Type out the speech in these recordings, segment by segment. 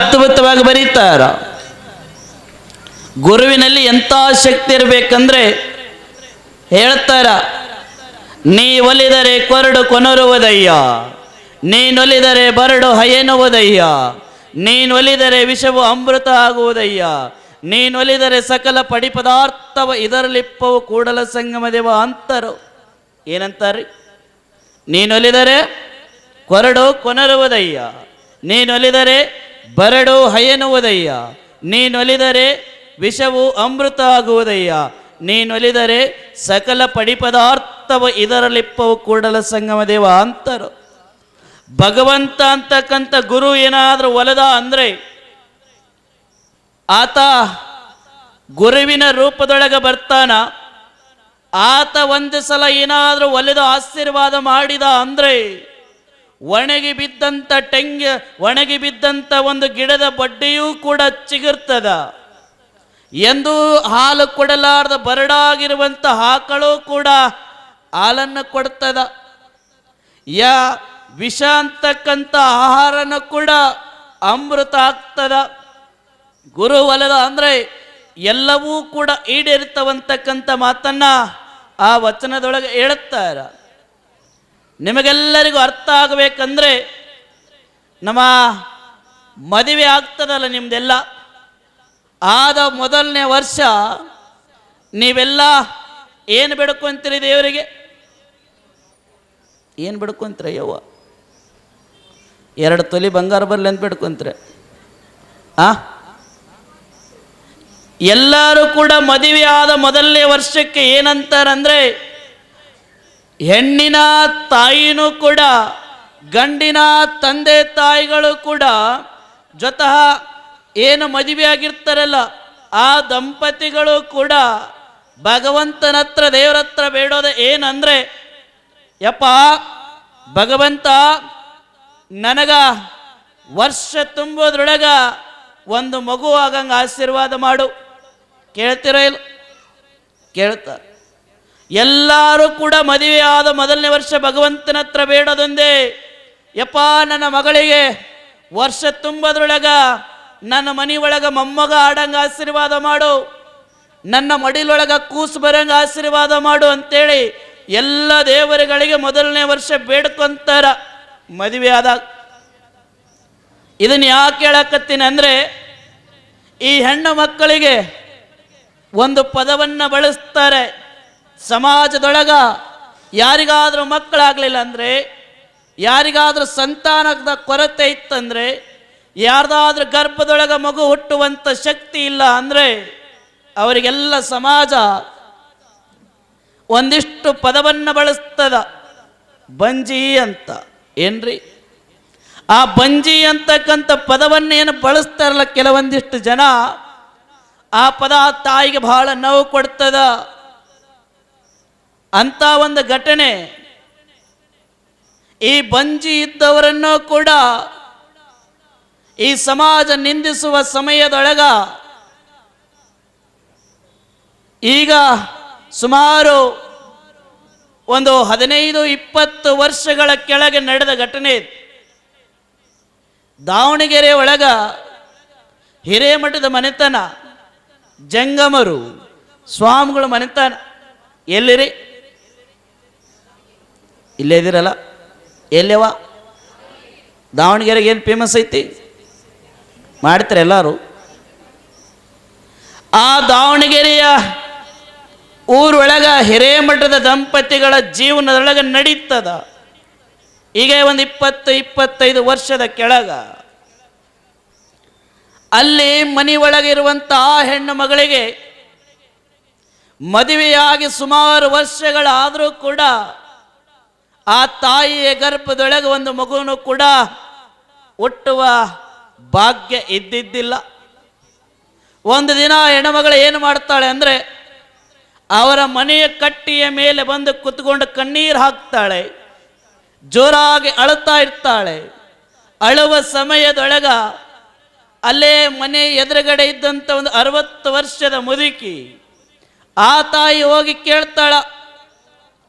ಅದ್ಭುತವಾಗಿ ಬರೀತಾರ. ಗುರುವಿನಲ್ಲಿ ಎಂಥ ಶಕ್ತಿ ಇರಬೇಕಂದ್ರೆ ಹೇಳ್ತಾರ, ನೀ ಒಲಿದರೆ ಕೊರಡು ಕೊನರುವುದಯ್ಯ, ನೀನೊಲಿದರೆ ಬರಡು ಹಯೆನುವುದಯ್ಯ, ನೀನೊಲಿದರೆ ವಿಷವು ಅಮೃತ ಆಗುವುದಯ್ಯ, ನೀನೊಲಿದರೆ ಸಕಲ ಪಡಿ ಪದಾರ್ಥವ ಇದರಲಿಪ್ಪವು ಕೂಡಲ ಸಂಗಮ ದೇವ ಅಂತರು. ಏನಂತಾರ್ರಿ? ನೀನೊಲಿದರೆ ಕೊರಡು ಕೊನರುವುದಯ್ಯ, ನೀನೊಲಿದರೆ ಬರಡು ಹಯೆನುವುದಯ್ಯ, ನೀನೊಲಿದರೆ ವಿಷವು ಅಮೃತ ಆಗುವುದಯ್ಯ, ನೀನೊಲಿದರೆ ಸಕಲ ಪಡಿ ಪದಾರ್ಥವ ಇದರಲಿಪ್ಪವು ಕೂಡಲ ಸಂಗಮ ದೇವ ಅಂತರು. ಭಗವಂತ ಅಂತಕ್ಕಂಥ ಗುರು ಏನಾದರೂ ಒಲದ ಅಂದರೆ ಆತ ಗುರುವಿನ ರೂಪದೊಳಗೆ ಬರ್ತಾನ. ಆತ ಒಂದು ಸಲ ಏನಾದರೂ ಒಲೆದು ಆಶೀರ್ವಾದ ಮಾಡಿದ ಅಂದರೆ ಒಣಗಿ ಬಿದ್ದಂಥ ಒಂದು ಗಿಡದ ಬಡ್ಡಿಯೂ ಕೂಡ ಚಿಗುರ್ತದ. ಎಂದು ಹಾಲು ಕೊಡಲಾರ್ದ ಬರಡಾಗಿರುವಂಥ ಆಕಳು ಕೂಡ ಹಾಲನ್ನು ಕೊಡ್ತದ. ವಿಷ ಅಂತಕ್ಕಂಥ ಆಹಾರನ ಕೂಡ ಅಮೃತ ಆಗ್ತದ. ಗುರು ಒಲದ ಅಂದರೆ ಎಲ್ಲವೂ ಕೂಡ ಈಡೇರ್ತವಂತಕ್ಕಂಥ ಮಾತನ್ನ ಆ ವಚನದೊಳಗೆ ಹೇಳುತ್ತಾರ. ನಿಮಗೆಲ್ಲರಿಗೂ ಅರ್ಥ ಆಗಬೇಕಂದ್ರೆ ನಮ್ಮ ಮದುವೆ ಆಗ್ತದಲ್ಲ ನಿಮ್ದೆಲ್ಲ, ಆದ ಮೊದಲನೇ ವರ್ಷ ನೀವೆಲ್ಲ ಏನು ಬೇಡ್ಕೊಂತೀರಿ ದೇವರಿಗೆ? ಏನು ಬೇಡ್ಕೊಂತೀರ? ಯವ್ವ 2 ತೊಲಿ ಬಂಗಾರ ಬರಲಿ ಅಂತ ಬೇಡ್ಕೊಂತೀರ? ಎಲ್ಲರೂ ಕೂಡ ಮದುವೆ ಆದ ಮೊದಲನೇ ವರ್ಷಕ್ಕೆ ಏನಂತಾರಂದ್ರೆ, ಹೆಣ್ಣಿನ ತಾಯಿನೂ ಕೂಡ ಗಂಡಿನ ತಂದೆ ತಾಯಿಗಳು ಕೂಡ ಜೊತೆಹ ಏನು ಮದುವೆ ಆಗಿರ್ತಾರಲ್ಲ ಆ ದಂಪತಿಗಳು ಕೂಡ ಭಗವಂತನ ಹತ್ರ ದೇವರ ಹತ್ರ ಬೇಡೋದು ಏನಂದ್ರೆ, ಯಪ್ಪ ಭಗವಂತ ನನಗ ವರ್ಷ ತುಂಬೋದ್ರೊಳಗ ಒಂದು ಮಗು ಆಗಂಗೆ ಆಶೀರ್ವಾದ ಮಾಡು. ಕೇಳ್ತಿರ ಇಲ್ಲ? ಕೇಳ್ತಾರೆ. ಎಲ್ಲರೂ ಕೂಡ ಮದುವೆ ಆದ ಮೊದಲನೇ ವರ್ಷ ಭಗವಂತನ ಹತ್ರ ಬೇಡೋದೊಂದೇ, ಯಪ್ಪ ನನ್ನ ಮಗಳಿಗೆ ವರ್ಷ ತುಂಬೋದ್ರೊಳಗ ನನ್ನ ಮನೆ ಒಳಗ ಮೊಮ್ಮಗ ಆಡಂಗೆ ಆಶೀರ್ವಾದ ಮಾಡು, ನನ್ನ ಮಡಿಲೊಳಗ ಕೂಸು ಬರಂಗೆ ಆಶೀರ್ವಾದ ಮಾಡು ಅಂತೇಳಿ ಎಲ್ಲ ದೇವರುಗಳಿಗೆ ಮೊದಲನೇ ವರ್ಷ ಬೇಡ್ಕೊಂತಾರ ಮದುವೆ ಆದಾಗ. ಇದನ್ನು ಯಾಕೆ ಹೇಳಕತ್ತೀನಿ ಅಂದರೆ, ಈ ಹೆಣ್ಣು ಮಕ್ಕಳಿಗೆ ಒಂದು ಪದವನ್ನು ಬಳಸ್ತಾರೆ ಸಮಾಜದೊಳಗ. ಯಾರಿಗಾದರೂ ಮಕ್ಕಳಾಗಲಿಲ್ಲ ಅಂದರೆ, ಯಾರಿಗಾದರೂ ಸಂತಾನದ ಕೊರತೆ ಇತ್ತಂದರೆ, ಯಾರ್ದಾದ್ರೂ ಗರ್ಭದೊಳಗ ಮಗು ಹುಟ್ಟುವಂಥ ಶಕ್ತಿ ಇಲ್ಲ ಅಂದರೆ ಅವರಿಗೆಲ್ಲ ಸಮಾಜ ಒಂದಿಷ್ಟು ಪದವನ್ನು ಬಳಸ್ತದ. ಬಂಜಿ ಅಂತ. ಏನ್ರಿ ಆ ಬಂಜಿ ಅಂತಕ್ಕಂಥ ಪದವನ್ನು ಏನು ಬಳಸ್ತಾರಲ್ಲ ಕೆಲವೊಂದಿಷ್ಟು ಜನ, ಆ ಪದ ತಾಯಿಗೆ ಬಹಳ ನೋವು ಕೊಡ್ತದ. ಅಂತ ಒಂದು ಘಟನೆ ಈ ಬಂಜಿ ಇದ್ದವರನ್ನು ಕೂಡ ಈ ಸಮಾಜ ನಿಂದಿಸುವ ಸಮಯದೊಳಗ ಈಗ ಸುಮಾರು ಒಂದು 15-20 ವರ್ಷಗಳ ಕೆಳಗೆ ನಡೆದ ಘಟನೆ. ದಾವಣಗೆರೆ ಒಳಗ ಹಿರೇಮಠದ ಮನೆತನ, ಜಂಗಮರು ಸ್ವಾಮಿಗಳ ಮನೆತನ. ಎಲ್ಲಿರಿ? ಇಲ್ಲೇ ಇದ್ದೀರಲ್ಲ, ಎಲ್ಲವ? ದಾವಣಗೆರೆಗೆ ಏನು ಫೇಮಸ್ ಐತಿ ಮಾಡ್ತಾರೆ ಎಲ್ಲರೂ. ಆ ದಾವಣಗೆರೆಯ ಊರೊಳಗ ಹಿರೇಮಠದ ದಂಪತಿಗಳ ಜೀವನದೊಳಗೆ ನಡೀತದ. ಈಗ ಒಂದು 20-25 ವರ್ಷದ ಕೆಳಗ ಅಲ್ಲಿ ಮನೆ ಒಳಗಿರುವಂಥ ಹೆಣ್ಣು ಮಗಳಿಗೆ ಮದುವೆಯಾಗಿ ಸುಮಾರು ವರ್ಷಗಳಾದರೂ ಕೂಡ ಆ ತಾಯಿಯ ಗರ್ಭದೊಳಗೆ ಒಂದು ಮಗುವನ್ನು ಕೂಡ ಹುಟ್ಟುವ ಭಾಗ್ಯ ಇದ್ದಿದ್ದಿಲ್ಲ. ಒಂದು ದಿನ ಹೆಣ್ಣುಮಗಳು ಏನು ಮಾಡ್ತಾಳೆ ಅಂದರೆ, ಅವರ ಮನೆಯ ಕಟ್ಟಿಯ ಮೇಲೆ ಬಂದು ಕುತ್ಕೊಂಡು ಕಣ್ಣೀರು ಹಾಕ್ತಾಳೆ, ಜೋರಾಗಿ ಅಳುತ್ತಾ ಇರ್ತಾಳೆ. ಅಳುವ ಸಮಯದೊಳಗ ಅಲ್ಲೇ ಮನೆ ಎದುರುಗಡೆ ಇದ್ದಂಥ ಒಂದು 60 ವರ್ಷದ ಮುದುಕಿ ಆ ತಾಯಿ ಹೋಗಿ ಕೇಳ್ತಾಳ,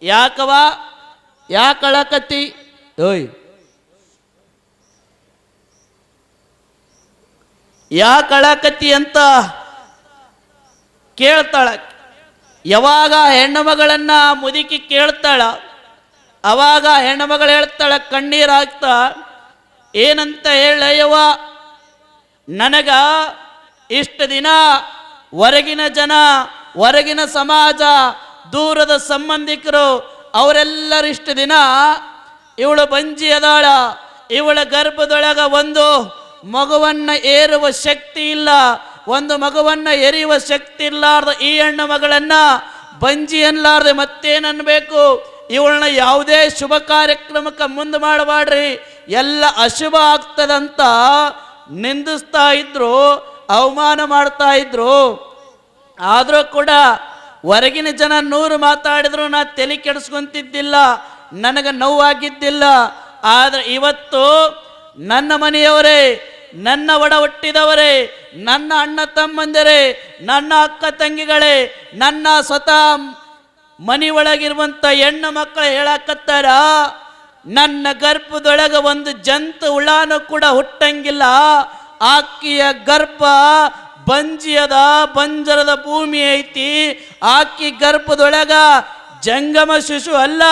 ಯಾಕವ ಯಾಕಳಕತ್ತಿ? ಓಯ್ ಯಾಕೆ ಅಳಕತ್ತಿ ಅಂತ ಕೇಳ್ತಾಳ. ಯಾವಾಗ ಹೆಣ್ಣು ಮಗಳನ್ನ ಮುದುಕಿ ಕೇಳ್ತಾಳ, ಅವಾಗ ಹೆಣ್ಣು ಮಗಳು ಹೇಳ್ತಾಳ ಕಣ್ಣೀರಾಗ್ತಾ, ಏನಂತ ಹೇಳಯ್ಯವ್ವ, ನನಗ ಇಷ್ಟು ದಿನ ಹೊರಗಿನ ಜನ, ಹೊರಗಿನ ಸಮಾಜ, ದೂರದ ಸಂಬಂಧಿಕರು ಅವರೆಲ್ಲರೂ ಇಷ್ಟು ದಿನ ಇವಳು ಬಂಜಿ ಅದಾಳ, ಇವಳ ಗರ್ಭದೊಳಗ ಒಂದು ಮಗುವನ್ನ ಏರುವ ಶಕ್ತಿ ಇಲ್ಲ, ಒಂದು ಮಗುವನ್ನ ಎರೆಯುವ ಶಕ್ತಿ ಇಲ್ಲಾರ್ದ ಈ ಹೆಣ್ಣು ಮಗಳನ್ನ ಬಂಜಿ ಅನ್ಲಾರ್ದೆ ಮತ್ತೇನನ್ಬೇಕು, ಇವಳನ್ನ ಯಾವುದೇ ಶುಭ ಕಾರ್ಯಕ್ರಮಕ್ಕೆ ಮುಂದೆ ಮಾಡಬಾಡ್ರಿ, ಎಲ್ಲ ಅಶುಭ ಆಗ್ತದಂತ ನಿಂದಿಸ್ತಾ ಇದ್ರು, ಅವಮಾನ ಮಾಡ್ತಾ ಇದ್ರು. ಆದರೂ ಕೂಡ ಹೊರಗಿನ ಜನ 100 ಮಾತಾಡಿದ್ರು ನಾ ತಲೆ ಕೆಡಿಸ್ಕೊಂತಿದ್ದಿಲ್ಲ, ನನಗೆ ನೋವಾಗಿದ್ದಿಲ್ಲ. ಆದರೆ ಇವತ್ತು ನನ್ನ ಮನೆಯವರೇ, ನನ್ನ ಒಡ ಹುಟ್ಟಿದವರೇ, ನನ್ನ ಅಣ್ಣ ತಮ್ಮಂದಿರೇ, ನನ್ನ ಅಕ್ಕ ತಂಗಿಗಳೇ, ನನ್ನ ಸ್ವತಃ ಮನೆ ಒಳಗಿರುವಂಥ ಹೆಣ್ಣು ಮಕ್ಕಳು ಹೇಳಕತ್ತಾರ, ನನ್ನ ಗರ್ಭದೊಳಗೆ ಒಂದು ಜಂತು ಹುಳಾನು ಕೂಡ ಹುಟ್ಟಂಗಿಲ್ಲ, ಆಕೆಯ ಗರ್ಭ ಬಂಜಿಯದ ಬಂಜರದ ಭೂಮಿ ಐತಿ, ಆಕಿ ಗರ್ಭದೊಳಗ ಜಂಗಮ ಶಿಶು ಅಲ್ಲ,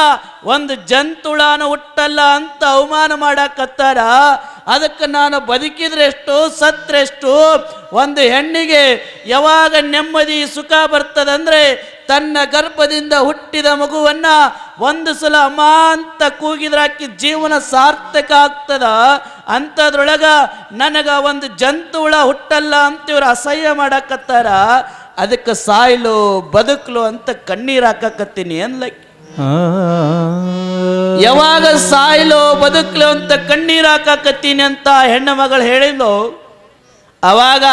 ಒಂದು ಜಂತುಳಾನು ಹುಟ್ಟಲ್ಲ ಅಂತ ಅವಮಾನ ಮಾಡಕತ್ತಾರ. ಅದಕ್ಕೆ ನಾನು ಬದುಕಿದ್ರೆಷ್ಟು ಸತ್ರೆಷ್ಟು, ಒಂದು ಹೆಣ್ಣಿಗೆ ಯಾವಾಗ ನೆಮ್ಮದಿ ಸುಖ ಬರ್ತದಂದ್ರೆ ತನ್ನ ಗರ್ಭದಿಂದ ಹುಟ್ಟಿದ ಮಗುವನ್ನ ಒಂದು ಸಲ ಅಮ್ಮ ಅಂತ ಕೂಗಿದ್ರೆ ಆಕಿ ಜೀವನ ಸಾರ್ಥಕ ಆಗ್ತದ. ಅಂಥದ್ರೊಳಗ ನನಗ ಒಂದು ಜಂತುಳ ಹುಟ್ಟಲ್ಲ ಅಂತ ಇವ್ರು ಅಸಹ್ಯ ಮಾಡಕತ್ತಾರ. ಅದಕ್ಕೆ ಸಾಯ್ಲು ಬದುಕಲು ಅಂತ ಕಣ್ಣೀರು ಹಾಕಕತ್ತೀನಿ ಅನ್ಲಕ್ಕೆ. ಯಾವಾಗ ಸಾಯ್ಲು ಬದುಕಲು ಅಂತ ಕಣ್ಣೀರು ಹಾಕಕತ್ತೀನಿ ಅಂತ ಹೆಣ್ಣು ಮಗಳು ಹೇಳಿದ್ಲು, ಅವಾಗ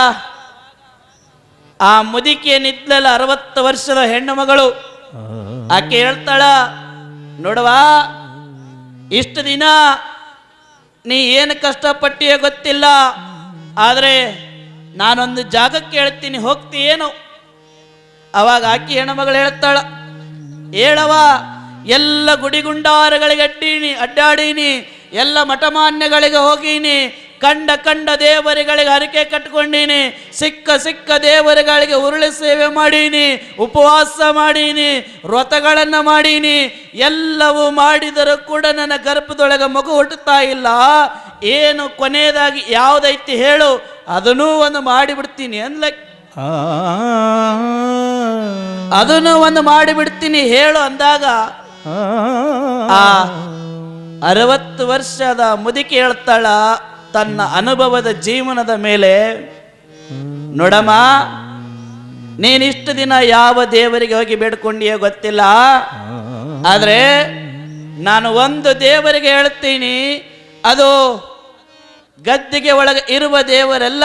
ಆ ಮುದುಕಿ ಏನಿದ್ಲಲ್ಲ 60 ವರ್ಷದ ಹೆಣ್ಣು ಮಗಳು, ಆಕೆ ಹೇಳ್ತಾಳ, ನೋಡವಾ, ಇಷ್ಟು ದಿನ ನೀ ಏನು ಕಷ್ಟಪಟ್ಟಿಯೇ ಗೊತ್ತಿಲ್ಲ, ಆದರೆ ನಾನೊಂದು ಜಾಗಕ್ಕೆ ಹೇಳ್ತೀನಿ, ಹೋಗ್ತೀಯೇನು? ಅವಾಗ ಆಕಿ ಹೆಣ್ಣು ಮಗಳು ಹೇಳ್ತಾಳ, ಹೇಳವ, ಎಲ್ಲ ಗುಡಿಗುಂಡಾರಗಳಿಗೆ ಅಡ್ಡಾಡೀನಿ, ಎಲ್ಲ ಮಠಮಾನ್ಯಗಳಿಗೆ ಹೋಗೀನಿ, ಕಂಡ ದೇವರುಗಳಿಗೆ ಹರಕೆ ಕಟ್ಕೊಂಡೀನಿ, ಸಿಕ್ಕ ದೇವರುಗಳಿಗೆ ಉರುಳಿ ಸೇವೆ ಮಾಡೀನಿ, ಉಪವಾಸ ಮಾಡೀನಿ, ವ್ರತಗಳನ್ನು ಮಾಡೀನಿ, ಎಲ್ಲವೂ ಮಾಡಿದರೂ ಕೂಡ ನನ್ನ ಗರ್ಭದೊಳಗೆ ಮಗು ಹುಟ್ಟುತ್ತಾ ಇಲ್ಲ. ಏನು ಕೊನೆಯದಾಗಿ ಯಾವುದೈತಿ ಹೇಳು, ಅದನ್ನೂ ಒಂದು ಮಾಡಿಬಿಡ್ತೀನಿ ಅನ್ಲಕ್ಕೆ. ಅದನ್ನು ಒಂದು ಮಾಡಿಬಿಡ್ತೀನಿ ಹೇಳು ಅಂದಾಗ ಆ 60 ವರ್ಷದ ಮುದುಕಿ ಹೇಳ್ತಾಳ ತನ್ನ ಅನುಭವದ ಜೀವನದ ಮೇಲೆ, ನೋಡಮ್ಮ, ನೀನಿಷ್ಟು ದಿನ ಯಾವ ದೇವರಿಗೆ ಹೋಗಿ ಬೇಡ್ಕೊಂಡಿಯೋ ಗೊತ್ತಿಲ್ಲ, ಆದರೆ ನಾನು ಒಂದು ದೇವರಿಗೆ ಹೇಳ್ತೀನಿ, ಅದು ಗದ್ದಿಗೆ ಒಳಗೆ ಇರುವ ದೇವರೆಲ್ಲ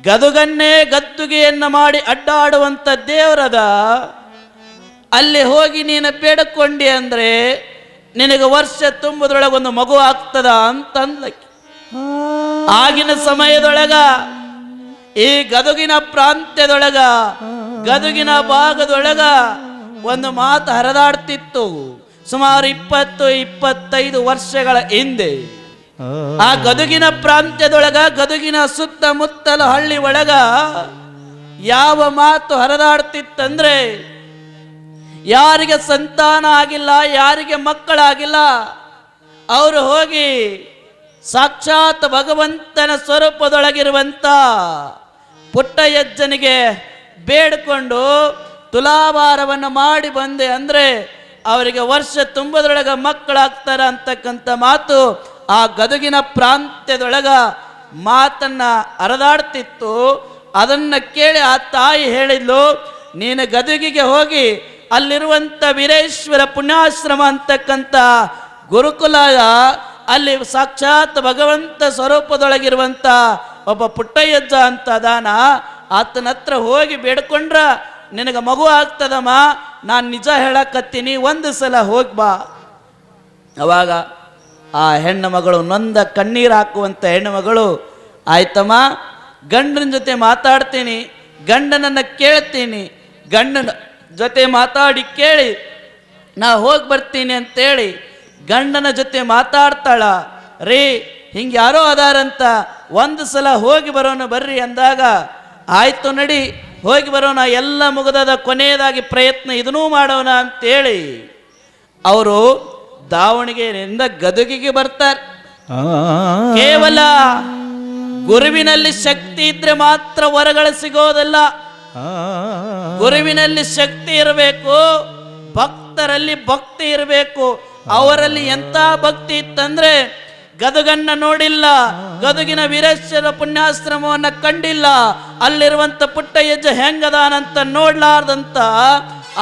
ಗದುಗನ್ನೇ ಗದ್ದುಗೆಯನ್ನು ಮಾಡಿ ಅಡ್ಡಾಡುವಂಥ ದೇವರದ, ಅಲ್ಲಿ ಹೋಗಿ ನೀನು ಬೇಡಿಕೊಂಡಿ ಅಂದರೆ ನಿನಗೆ ವರ್ಷ ತುಂಬುದ್ರೊಳಗೆ ಒಂದು ಮಗು ಆಗ್ತದ ಅಂತಂದ್ಲಕ್ಕೆ. ಆಗಿನ ಸಮಯದೊಳಗ ಈ ಗದುಗಿನ ಪ್ರಾಂತ್ಯದೊಳಗ, ಗದುಗಿನ ಭಾಗದೊಳಗ ಒಂದು ಮಾತು ಹರಿದಾಡ್ತಿತ್ತು ಸುಮಾರು 20-25 ವರ್ಷಗಳ ಹಿಂದೆ. ಆ ಗದುಗಿನ ಪ್ರಾಂತ್ಯದೊಳಗ, ಗದುಗಿನ ಸುತ್ತಮುತ್ತಲ ಹಳ್ಳಿ ಒಳಗ ಯಾವ ಮಾತು ಹರಿದಾಡ್ತಿತ್ತಂದ್ರೆ, ಯಾರಿಗೆ ಸಂತಾನ ಆಗಿಲ್ಲ, ಯಾರಿಗೆ ಮಕ್ಕಳಾಗಿಲ್ಲ, ಅವರು ಹೋಗಿ ಸಾಕ್ಷಾತ್ ಭಗವಂತನ ಸ್ವರೂಪದೊಳಗಿರುವಂಥ ಪುಟ್ಟಯಜ್ಜನಿಗೆ ಬೇಡಿಕೊಂಡು ತುಲಾಭಾರವನ್ನು ಮಾಡಿ ಬಂದೆ ಅಂದರೆ ಅವರಿಗೆ ವರ್ಷ ತುಂಬದರೊಳಗೆ ಮಕ್ಕಳಾಗ್ತಾರ ಅಂತಕ್ಕಂಥ ಮಾತು ಆ ಗದುಗಿನ ಪ್ರಾಂತ್ಯದೊಳಗ ಮಾತನ್ನ ಹರಿದಾಡ್ತಿತ್ತು. ಅದನ್ನ ಕೇಳಿ ಆ ತಾಯಿ ಹೇಳಿದ್ಲು, ನೀನು ಗದುಗಿಗೆ ಹೋಗಿ ಅಲ್ಲಿರುವಂಥ ವೀರೇಶ್ವರ ಪುಣ್ಯಾಶ್ರಮ ಅಂತಕ್ಕಂಥ ಗುರುಕುಲ, ಅಲ್ಲಿ ಸಾಕ್ಷಾತ್ ಭಗವಂತ ಸ್ವರೂಪದೊಳಗಿರುವಂಥ ಒಬ್ಬ ಪುಟ್ಟಯ್ಯಜ್ಜ ಅಂತ ಅದಾನ, ಆತನ ಹತ್ರ ಹೋಗಿ ಬೇಡ್ಕೊಂಡ್ರ ನಿನಗೆ ಮಗು ಆಗ್ತದಮ್ಮ, ನಾನು ನಿಜ ಹೇಳಕತ್ತೀನಿ, ಒಂದು ಸಲ ಹೋಗಿ ಬಾ. ಅವಾಗ ಆ ಹೆಣ್ಣು ಮಗಳು, ನೊಂದ ಕಣ್ಣೀರು ಹಾಕುವಂಥ ಹೆಣ್ಣು ಮಗಳು, ಆಯ್ತಮ್ಮ, ಗಂಡನ ಜೊತೆ ಮಾತಾಡ್ತೀನಿ, ಗಂಡನನ್ನು ಕೇಳ್ತೀನಿ, ಗಂಡನ ಜೊತೆ ಮಾತಾಡಿ ಕೇಳಿ ನಾ ಹೋಗಿ ಬರ್ತೀನಿ ಅಂತೇಳಿ ಗಂಡನ ಜೊತೆ ಮಾತಾಡ್ತಾಳ. ರೀ, ಹಿಂಗೆ ಯಾರೋ ಅದಾರಂತ ಒಂದು ಸಲ ಹೋಗಿ ಬರೋಣ ಬರ್ರಿ ಅಂದಾಗ ಆಯ್ತು ನಡಿ ಹೋಗಿ ಬರೋಣ, ಎಲ್ಲ ಮುಗಿದದ, ಕೊನೆಯದಾಗಿ ಪ್ರಯತ್ನ ಇದನ್ನೂ ಮಾಡೋಣ ಅಂತೇಳಿ ಅವರು ದಾವಣಗೆರೆಯಿಂದ ಗದಗಿಗೆ ಬರ್ತಾರೆ. ಕೇವಲ ಗುರುವಿನಲ್ಲಿ ಶಕ್ತಿ ಇದ್ರೆ ಮಾತ್ರ ವರಗಳು ಸಿಗೋದಲ್ಲ, ಗುರುವಿನಲ್ಲಿ ಶಕ್ತಿ ಇರಬೇಕು, ಭಕ್ತರಲ್ಲಿ ಭಕ್ತಿ ಇರಬೇಕು. ಅವರಲ್ಲಿ ಎಂತ ಭಕ್ತಿ ಇತ್ತಂದ್ರೆ ಗದಗನ್ನ ನೋಡಿಲ್ಲ, ಗದಗಿನ ವೀರೇಶ್ವರ ಪುಣ್ಯಾಶ್ರಮವನ್ನ ಕಂಡಿಲ್ಲ, ಅಲ್ಲಿರುವಂತ ಪುಟ್ಟಯ್ಯಜ್ಜ ಹೆಂಗದಾನಂತ ನೋಡ್ಲಾರ್ದಂತ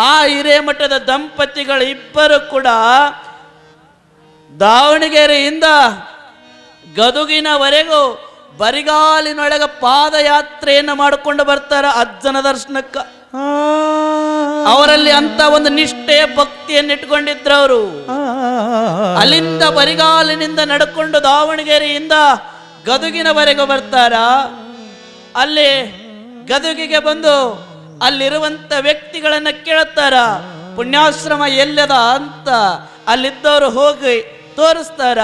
ಆ ಹಿರೇಮಠದ ದಂಪತಿಗಳು ಇಬ್ಬರು ಕೂಡ ದಾವಣಗೆರೆಯಿಂದ ಗದುಗಿನವರೆಗೂ ಬರಿಗಾಲಿನೊಳಗ ಪಾದಯಾತ್ರೆಯನ್ನು ಮಾಡಿಕೊಂಡು ಬರ್ತಾರ ಅಜ್ಜನ ದರ್ಶನಕ್ಕ. ಅವರಲ್ಲಿ ಅಂತ ಒಂದು ನಿಷ್ಠೆ ಭಕ್ತಿಯನ್ನು ಇಟ್ಕೊಂಡಿದ್ರು ಅವರು. ಅಲ್ಲಿಂದ ಬರಿಗಾಲಿನಿಂದ ನಡ್ಕೊಂಡು ದಾವಣಗೆರೆಯಿಂದ ಗದುಗಿನವರೆಗೂ ಬರ್ತಾರ. ಅಲ್ಲಿ ಗದುಗಿಗೆ ಬಂದು ಅಲ್ಲಿರುವಂತ ವ್ಯಕ್ತಿಗಳನ್ನ ಕೇಳ್ತಾರ, ಪುಣ್ಯಾಶ್ರಮ ಎಲ್ಲದ ಅಂತ. ಅಲ್ಲಿದ್ದವರು ಹೋಗಿ ತೋರಿಸ್ತಾರ.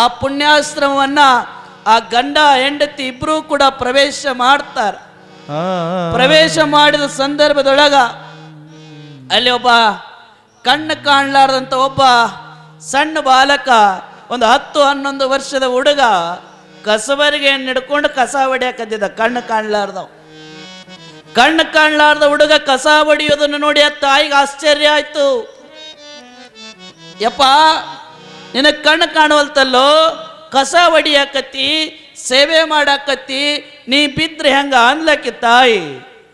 ಆ ಪುಣ್ಯಾಶ್ರಮವನ್ನ ಆ ಗಂಡ ಹೆಂಡತಿ ಇಬ್ರು ಕೂಡ ಪ್ರವೇಶ ಮಾಡ್ತಾರ. ಪ್ರವೇಶ ಮಾಡಿದ ಸಂದರ್ಭದೊಳಗ ಅಲ್ಲಿ ಒಬ್ಬ ಕಣ್ಣು ಕಾಣಲಾರ್ದಂತ ಒಬ್ಬ ಸಣ್ಣ ಬಾಲಕ, ಒಂದು 10-11 ವರ್ಷದ ಹುಡುಗ ಕಸಬರಿಗೆ ಹಿಡ್ಕೊಂಡು ಕಸ ಹೊಡಿಯಾಕತ್ತಿದ್ದ. ಕಣ್ಣು ಕಾಣಲಾರ್ದ ಹುಡುಗ ಕಸ ಹೊಡಿಯೋದನ್ನು ನೋಡಿ ಆ ತಾಯಿಗೆ ಆಶ್ಚರ್ಯ ಆಯ್ತು. ಯಪ್ಪ, ನಿನಗೆ ಕಣ್ಣು ಕಾಣುವಲ್ತಲ್ಲೋ, ಕಸ ಹೊಡಿಯಾಕತ್ತಿ, ಸೇವೆ ಮಾಡಾಕತ್ತಿ, ನೀ ಬಿದ್ರೆ ಹೆಂಗ ಅನ್ಲಕ್ಕಿ ತಾಯಿ.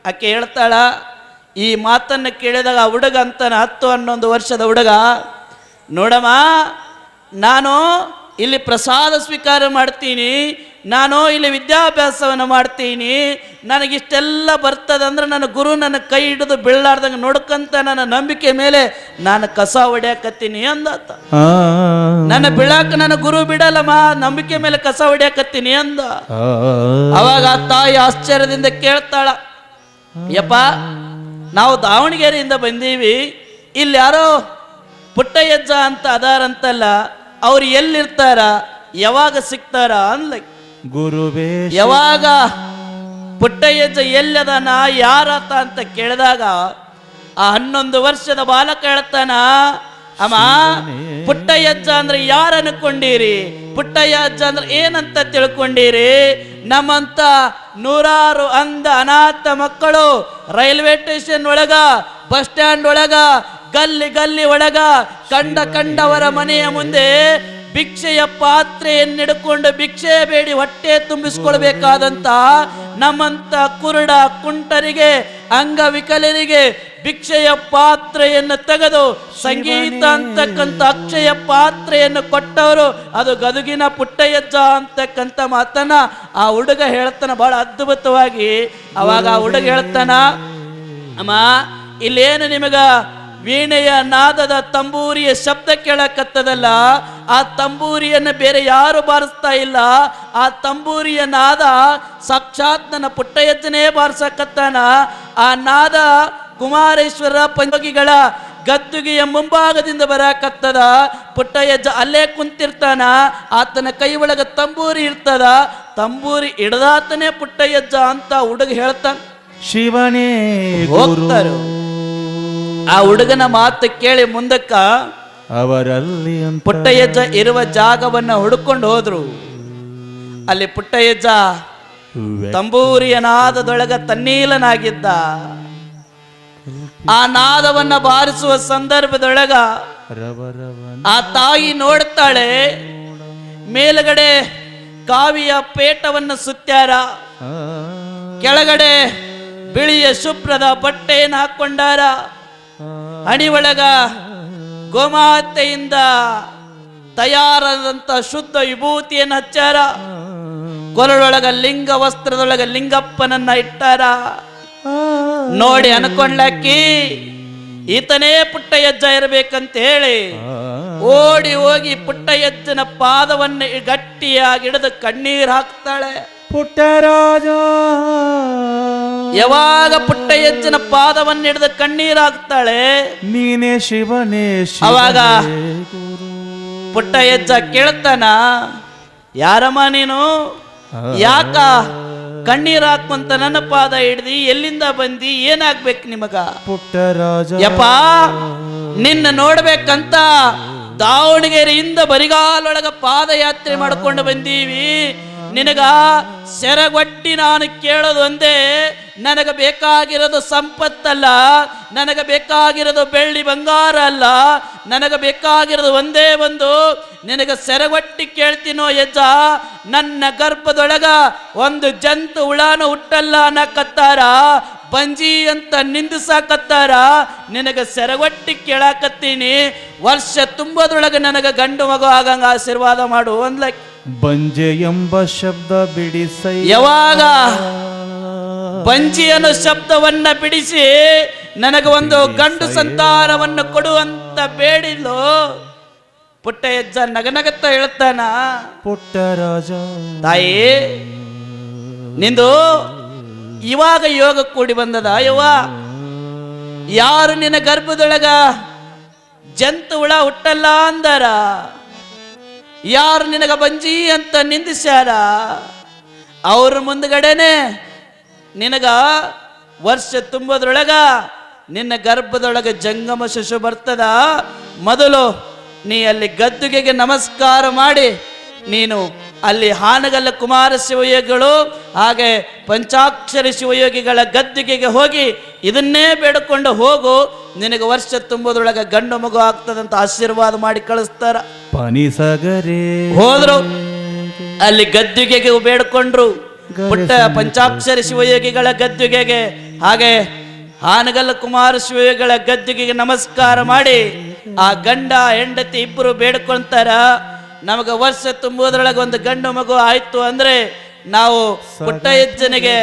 ಆಕೆ ಹೇಳ್ತಾಳ. ಈ ಮಾತನ್ನು ಕೇಳಿದಾಗ ಆ ಹುಡುಗ ಅಂತಾನೆ, 10-11 ವರ್ಷದ ಹುಡುಗ, ನೋಡಮ್ಮ, ನಾನು ಇಲ್ಲಿ ಪ್ರಸಾದ ಸ್ವೀಕಾರ ಮಾಡ್ತೀನಿ, ನಾನು ಇಲ್ಲಿ ವಿದ್ಯಾಭ್ಯಾಸವನ್ನು ಮಾಡ್ತೀನಿ, ನನಗಿಷ್ಟೆಲ್ಲ ಬರ್ತದಂದ್ರೆ ನನ್ನ ಗುರು ನನ್ನ ಕೈ ಹಿಡಿದು ಬೀಳಾರ್ದಂಗೆ ನೋಡ್ಕಂತ ನನ್ನ ನಂಬಿಕೆ ಮೇಲೆ ನಾನು ಕಸ ಹೊಡ್ಯಾಕತ್ತೀನಿ ಅಂದಾತ. ನನ್ನ ಬೀಳಾಕ ನನ್ನ ಗುರು ಬಿಡಲ್ಲಮ್ಮ, ನಂಬಿಕೆ ಮೇಲೆ ಕಸ ಹೊಡ್ಯಾಕತ್ತೀನಿ ಅಂದ. ಅವಾಗ ಆ ತಾಯಿ ಆಶ್ಚರ್ಯದಿಂದ ಕೇಳ್ತಾಳ, ಯಪ್ಪ, ನಾವು ದಾವಣಗೆರೆಯಿಂದ ಬಂದೀವಿ, ಇಲ್ಲಿ ಯಾರೋ ಪುಟ್ಟಯ್ಯಜ್ಜ ಅಂತ ಅದಾರಂತಲ್ಲ, ಅವ್ರು ಎಲ್ಲಿರ್ತಾರ, ಯಾವಾಗ ಸಿಗ್ತಾರ ಅಂದ್ಲ. ಗುರುವೇ ಯಾವಾಗ ಪುಟ್ಟಯ್ಯಜ್ಜ ಎಲ್ಲದನ ಯಾರತ ಅಂತ ಕೇಳಿದಾಗ ಆ 11 ವರ್ಷದ ಬಾಲಕ ಹೇಳ್ತಾನ, ಅಮ್ಮ, ಪುಟ್ಟಯ್ಯಜ್ಜ ಅಂದ್ರೆ ಯಾರು ಅನ್ಕೊಂಡಿರಿ? ಪುಟ್ಟಯ್ಯಜ್ಜ ಅಂದ್ರೆ ಏನಂತ ತಿಳ್ಕೊಂಡಿರಿ? ನಮ್ಮಂತ ನೂರಾರು ಅಂಧ ಅನಾಥ ಮಕ್ಕಳು ರೈಲ್ವೆ ಸ್ಟೇಷನ್ ಒಳಗ, ಬಸ್ ಸ್ಟ್ಯಾಂಡ್ ಒಳಗ, ಗಲ್ಲಿ ಒಳಗ ಕಂಡವರ ಮನೆಯ ಮುಂದೆ ಭಿಕ್ಷೆಯ ಪಾತ್ರೆಯನ್ನಿಡ್ಕೊಂಡು ಭಿಕ್ಷೆ ಬೇಡಿ ಹೊಟ್ಟೆ ತುಂಬಿಸ್ಕೊಳ್ಬೇಕಾದಂತ ನಮ್ಮಂತ ಕುರುಡ ಕುಂಟರಿಗೆ, ಅಂಗವಿಕಲರಿಗೆ ಭಿಕ್ಷೆಯ ಪಾತ್ರೆಯನ್ನು ತೆಗೆದು ಸಂಗೀತ ಅಂತಕ್ಕಂಥ ಅಕ್ಷಯ ಪಾತ್ರೆಯನ್ನು ಕೊಟ್ಟವರು ಅದು ಗದುಗಿನ ಪುಟ್ಟಯ್ಯಜ್ಜ ಅಂತಕ್ಕಂಥ ಮಾತನ್ನ ಆ ಹುಡುಗ ಹೇಳ್ತಾನ ಬಹಳ ಅದ್ಭುತವಾಗಿ. ಅವಾಗ ಆ ಹುಡುಗ ಹೇಳ್ತಾನ, ಅಮ್ಮ, ಇಲ್ಲೇನು ನಿಮಗ ವೀಣೆಯ ನಾದದ ತಂಬೂರಿಯ ಶಬ್ದ ಕೇಳಕತ್ತದಲ್ಲ, ಆ ತಂಬೂರಿಯನ್ನು ಬೇರೆ ಯಾರು ಬಾರಿಸ್ತಾ ಇಲ್ಲ, ಆ ತಂಬೂರಿಯ ನಾದ ಸಾಕ್ಷಾತ್ ನನ್ನ ಪುಟ್ಟಯ್ಯಜ್ಜನೇ ಬಾರಿಸಕತ್ತಾನ. ಆ ನಾದ ಕುಮಾರೇಶ್ವರ ಪಂಚೋಗಿಗಳ ಗದ್ದುಗೆಯ ಮುಂಭಾಗದಿಂದ ಬರಕತ್ತದ. ಪುಟ್ಟಯ್ಯಜ್ಜ ಅಲ್ಲೇ ಕುಂತಿರ್ತಾನ, ಆತನ ಕೈ ಒಳಗ ತಂಬೂರಿ ಇರ್ತದ, ತಂಬೂರಿ ಹಿಡ್ದಾತನೇ ಪುಟ್ಟಯ್ಯಜ್ಜ ಅಂತ ಹುಡುಗ ಹೇಳ್ತಾನ. ಶಿವನೇ ಹೋಗ್ತಾರು. ಆ ಹುಡುಗನ ಮಾತು ಕೇಳಿ ಮುಂದಕ್ಕ ಅವರಲ್ಲಿ ಪುಟ್ಟಯ್ಯಜ್ಜ ಇರುವ ಜಾಗವನ್ನ ಹುಡುಕೊಂಡು ಹೋದ್ರು. ಅಲ್ಲಿ ಪುಟ್ಟಯ್ಯಜ್ಜ ತಂಬೂರಿಯ ನಾದದೊಳಗ ತನ್ನೀಲನಾಗಿದ್ದ. ಆ ನಾದವನ್ನ ಬಾರಿಸುವ ಸಂದರ್ಭದೊಳಗ ಆ ತಾಯಿ ನೋಡ್ತಾಳೆ, ಮೇಲ್ಗಡೆ ಕಾವಿಯ ಪೇಟವನ್ನು ಸುತ್ಯಾರ, ಕೆಳಗಡೆ ಬಿಳಿಯ ಶುಭ್ರದ ಬಟ್ಟೆಯನ್ನು ಹಾಕೊಂಡಾರ, ಹಣಿ ಒಳಗ ಗೋಮಾತೆಯಿಂದ ತಯಾರಾದಂತ ಶುದ್ಧ ವಿಭೂತಿಯನ್ನು ಹಚ್ಚಾರ, ಕೊರಳೊಳಗ ಲಿಂಗ ವಸ್ತ್ರದೊಳಗ ಲಿಂಗಪ್ಪನನ್ನ ಇಟ್ಟಾರ. ನೋಡಿ ಅನ್ಕೊಂಡ್ಲಾಕಿ ಈತನೇ ಪುಟ್ಟಯ್ಯಜ್ಜ ಇರ್ಬೇಕಂತ ಹೇಳಿ ಓಡಿ ಹೋಗಿ ಪುಟ್ಟಯ್ಯಜ್ಜನ ಪಾದವನ್ನು ಗಟ್ಟಿಯಾಗಿ ಹಿಡಿದು ಕಣ್ಣೀರು ಹಾಕ್ತಾಳೆ. ಪುಟ್ಟರಾಜ ಯಾವಾಗ ಪುಟ್ಟಯ್ಯಜ್ಜನ ಪಾದವನ್ನು ಹಿಡಿದು ಕಣ್ಣೀರು ಹಾಕ್ತಾಳೆ, ನೀನೇ ಶಿವನೇ. ಅವಾಗ ಪುಟ್ಟಯ್ಯಜ್ಜ ಕೇಳ್ತಾನ, ಯಾರಮ್ಮ ನೀನು? ಯಾಕ ಕಣ್ಣೀರ್ ಹಾಕುವಂತ ನನ್ನ ಪಾದ ಹಿಡ್ದಿ? ಎಲ್ಲಿಂದ ಬಂದಿ? ಏನಾಗ್ಬೇಕು ನಿಮಗ? ಪುಟ್ಟರಾಜ ಯಪ್ಪ, ನಿನ್ನ ನೋಡ್ಬೇಕಂತ ದಾವಣಗೆರೆಯಿಂದ ಬರಿಗಾಲೊಳಗ ಪಾದಯಾತ್ರೆ ಮಾಡ್ಕೊಂಡು ಬಂದೀವಿ. ನಿನಗ ಸೆರಗೊಟ್ಟಿ ನಾನು ಕೇಳೋದು ಒಂದೇ, ನನಗ ಬೇಕಾಗಿರೋದು ಸಂಪತ್ತಲ್ಲ, ನನಗ ಬೇಕಾಗಿರೋದು ಬೆಳ್ಳಿ ಬಂಗಾರ ಅಲ್ಲ, ನನಗ ಬೇಕಾಗಿರೋದು ಒಂದೇ ಒಂದು, ನಿನಗ ಸೆರಗೊಟ್ಟಿ ಕೇಳ್ತೀನೋ ಯಜ್ಜ, ನನ್ನ ಗರ್ಭದೊಳಗ ಒಂದು ಜಂತು ಹುಳಾನು ಹುಟ್ಟಲ್ಲ ಅನ್ನಕತ್ತಾರ, ಬಂಜಿ ಅಂತ ನಿಂದಿಸಾಕತ್ತಾರ, ನಿನಗ ಸೆರಗೊಟ್ಟಿ ಕೇಳಾಕತ್ತೀನಿ. ವರ್ಷ ತುಂಬದ್ರೊಳಗೆ ನನಗ ಗಂಡು ಮಗು ಆಗಂಗ ಆಶೀರ್ವಾದ ಮಾಡು ಅಂದ್ಲಕ್. ಬಂಜೆ ಎಂಬ ಶಬ್ದ ಬಿಡಿಸೈ. ಯಾವಾಗ ಬಂಜಿ ಅನ್ನೋ ಶಬ್ದವನ್ನ ಬಿಡಿಸಿ ನನಗೆ ಒಂದು ಗಂಡು ಸಂತಾನವನ್ನು ಕೊಡುವಂತ ಬೇಡಿದ್ಲು. ಪುಟ್ಟ ಯಜ್ಜ ನಗನಗತ್ತ ಹೇಳ್ತಾನ, ಪುಟ್ಟರಾಜ ತಾಯಿ ನಿಂದು ಇವಾಗ ಯೋಗ ಕೂಡಿ ಬಂದದ. ಯಾರು ನಿನ್ನ ಗರ್ಭದೊಳಗ ಜಂತು ಹುಳ ಹುಟ್ಟಲ್ಲ ಅಂದಾರ, ಯಾರು ನಿನಗ ಬಂಜಿ ಅಂತ ನಿಂದಿಸ್ಯಾರ, ಅವ್ರ ಮುಂದ್ಗಡೆನೆ ನಿನಗ ವರ್ಷ ತುಂಬದ್ರೊಳಗ ನಿನ್ನ ಗರ್ಭದೊಳಗ ಜಂಗಮ ಶಿಶು ಬರ್ತದ. ಮೊದಲು ನೀ ಅಲ್ಲಿ ಗದ್ದುಗೆಗೆ ನಮಸ್ಕಾರ ಮಾಡಿ ನೀನು ಅಲ್ಲಿ ಹಾನಗಲ್ಲ ಕುಮಾರ ಶಿವಯೋಗಿಗಳು ಹಾಗೆ ಪಂಚಾಕ್ಷರಿ ಶಿವಯೋಗಿಗಳ ಗದ್ದುಗೆಗೆ ಹೋಗಿ ಇದನ್ನೇ ಬೇಡಿಕೊಂಡು ಹೋಗು, ನಿನಗೆ ವರ್ಷ ತುಂಬುದ್ರೊಳಗ ಗಂಡು ಮಗು ಆಗ್ತದಂತ ಆಶೀರ್ವಾದ ಮಾಡಿ ಕಳಿಸ್ತಾರ. ಹೋದ್ರು ಅಲ್ಲಿ ಗದ್ದುಗೆಗೆ ಬೇಡ್ಕೊಂಡ್ರು. ಪುಟ್ಟ ಪಂಚಾಕ್ಷರಿ ಶಿವಯೋಗಿಗಳ ಗದ್ದುಗೆಗೆ ಹಾಗೆ ಹಾನಗಲ್ಲ ಕುಮಾರ ಶಿವಯೋಗಿಗಳ ಗದ್ದುಗೆಗೆ ನಮಸ್ಕಾರ ಮಾಡಿ ಆ ಗಂಡ ಹೆಂಡತಿ ಇಬ್ಬರು ಬೇಡ್ಕೊಂತಾರ, ನಮಗ ವರ್ಷ ತುಂಬುವುದ್ರೊಳಗೆ ಒಂದು ಗಂಡು ಮಗು ಆಯ್ತು ಅಂದ್ರೆ ನಾವು ಪುಟ್ಟ ಯಜ್ಜನಿಗೆ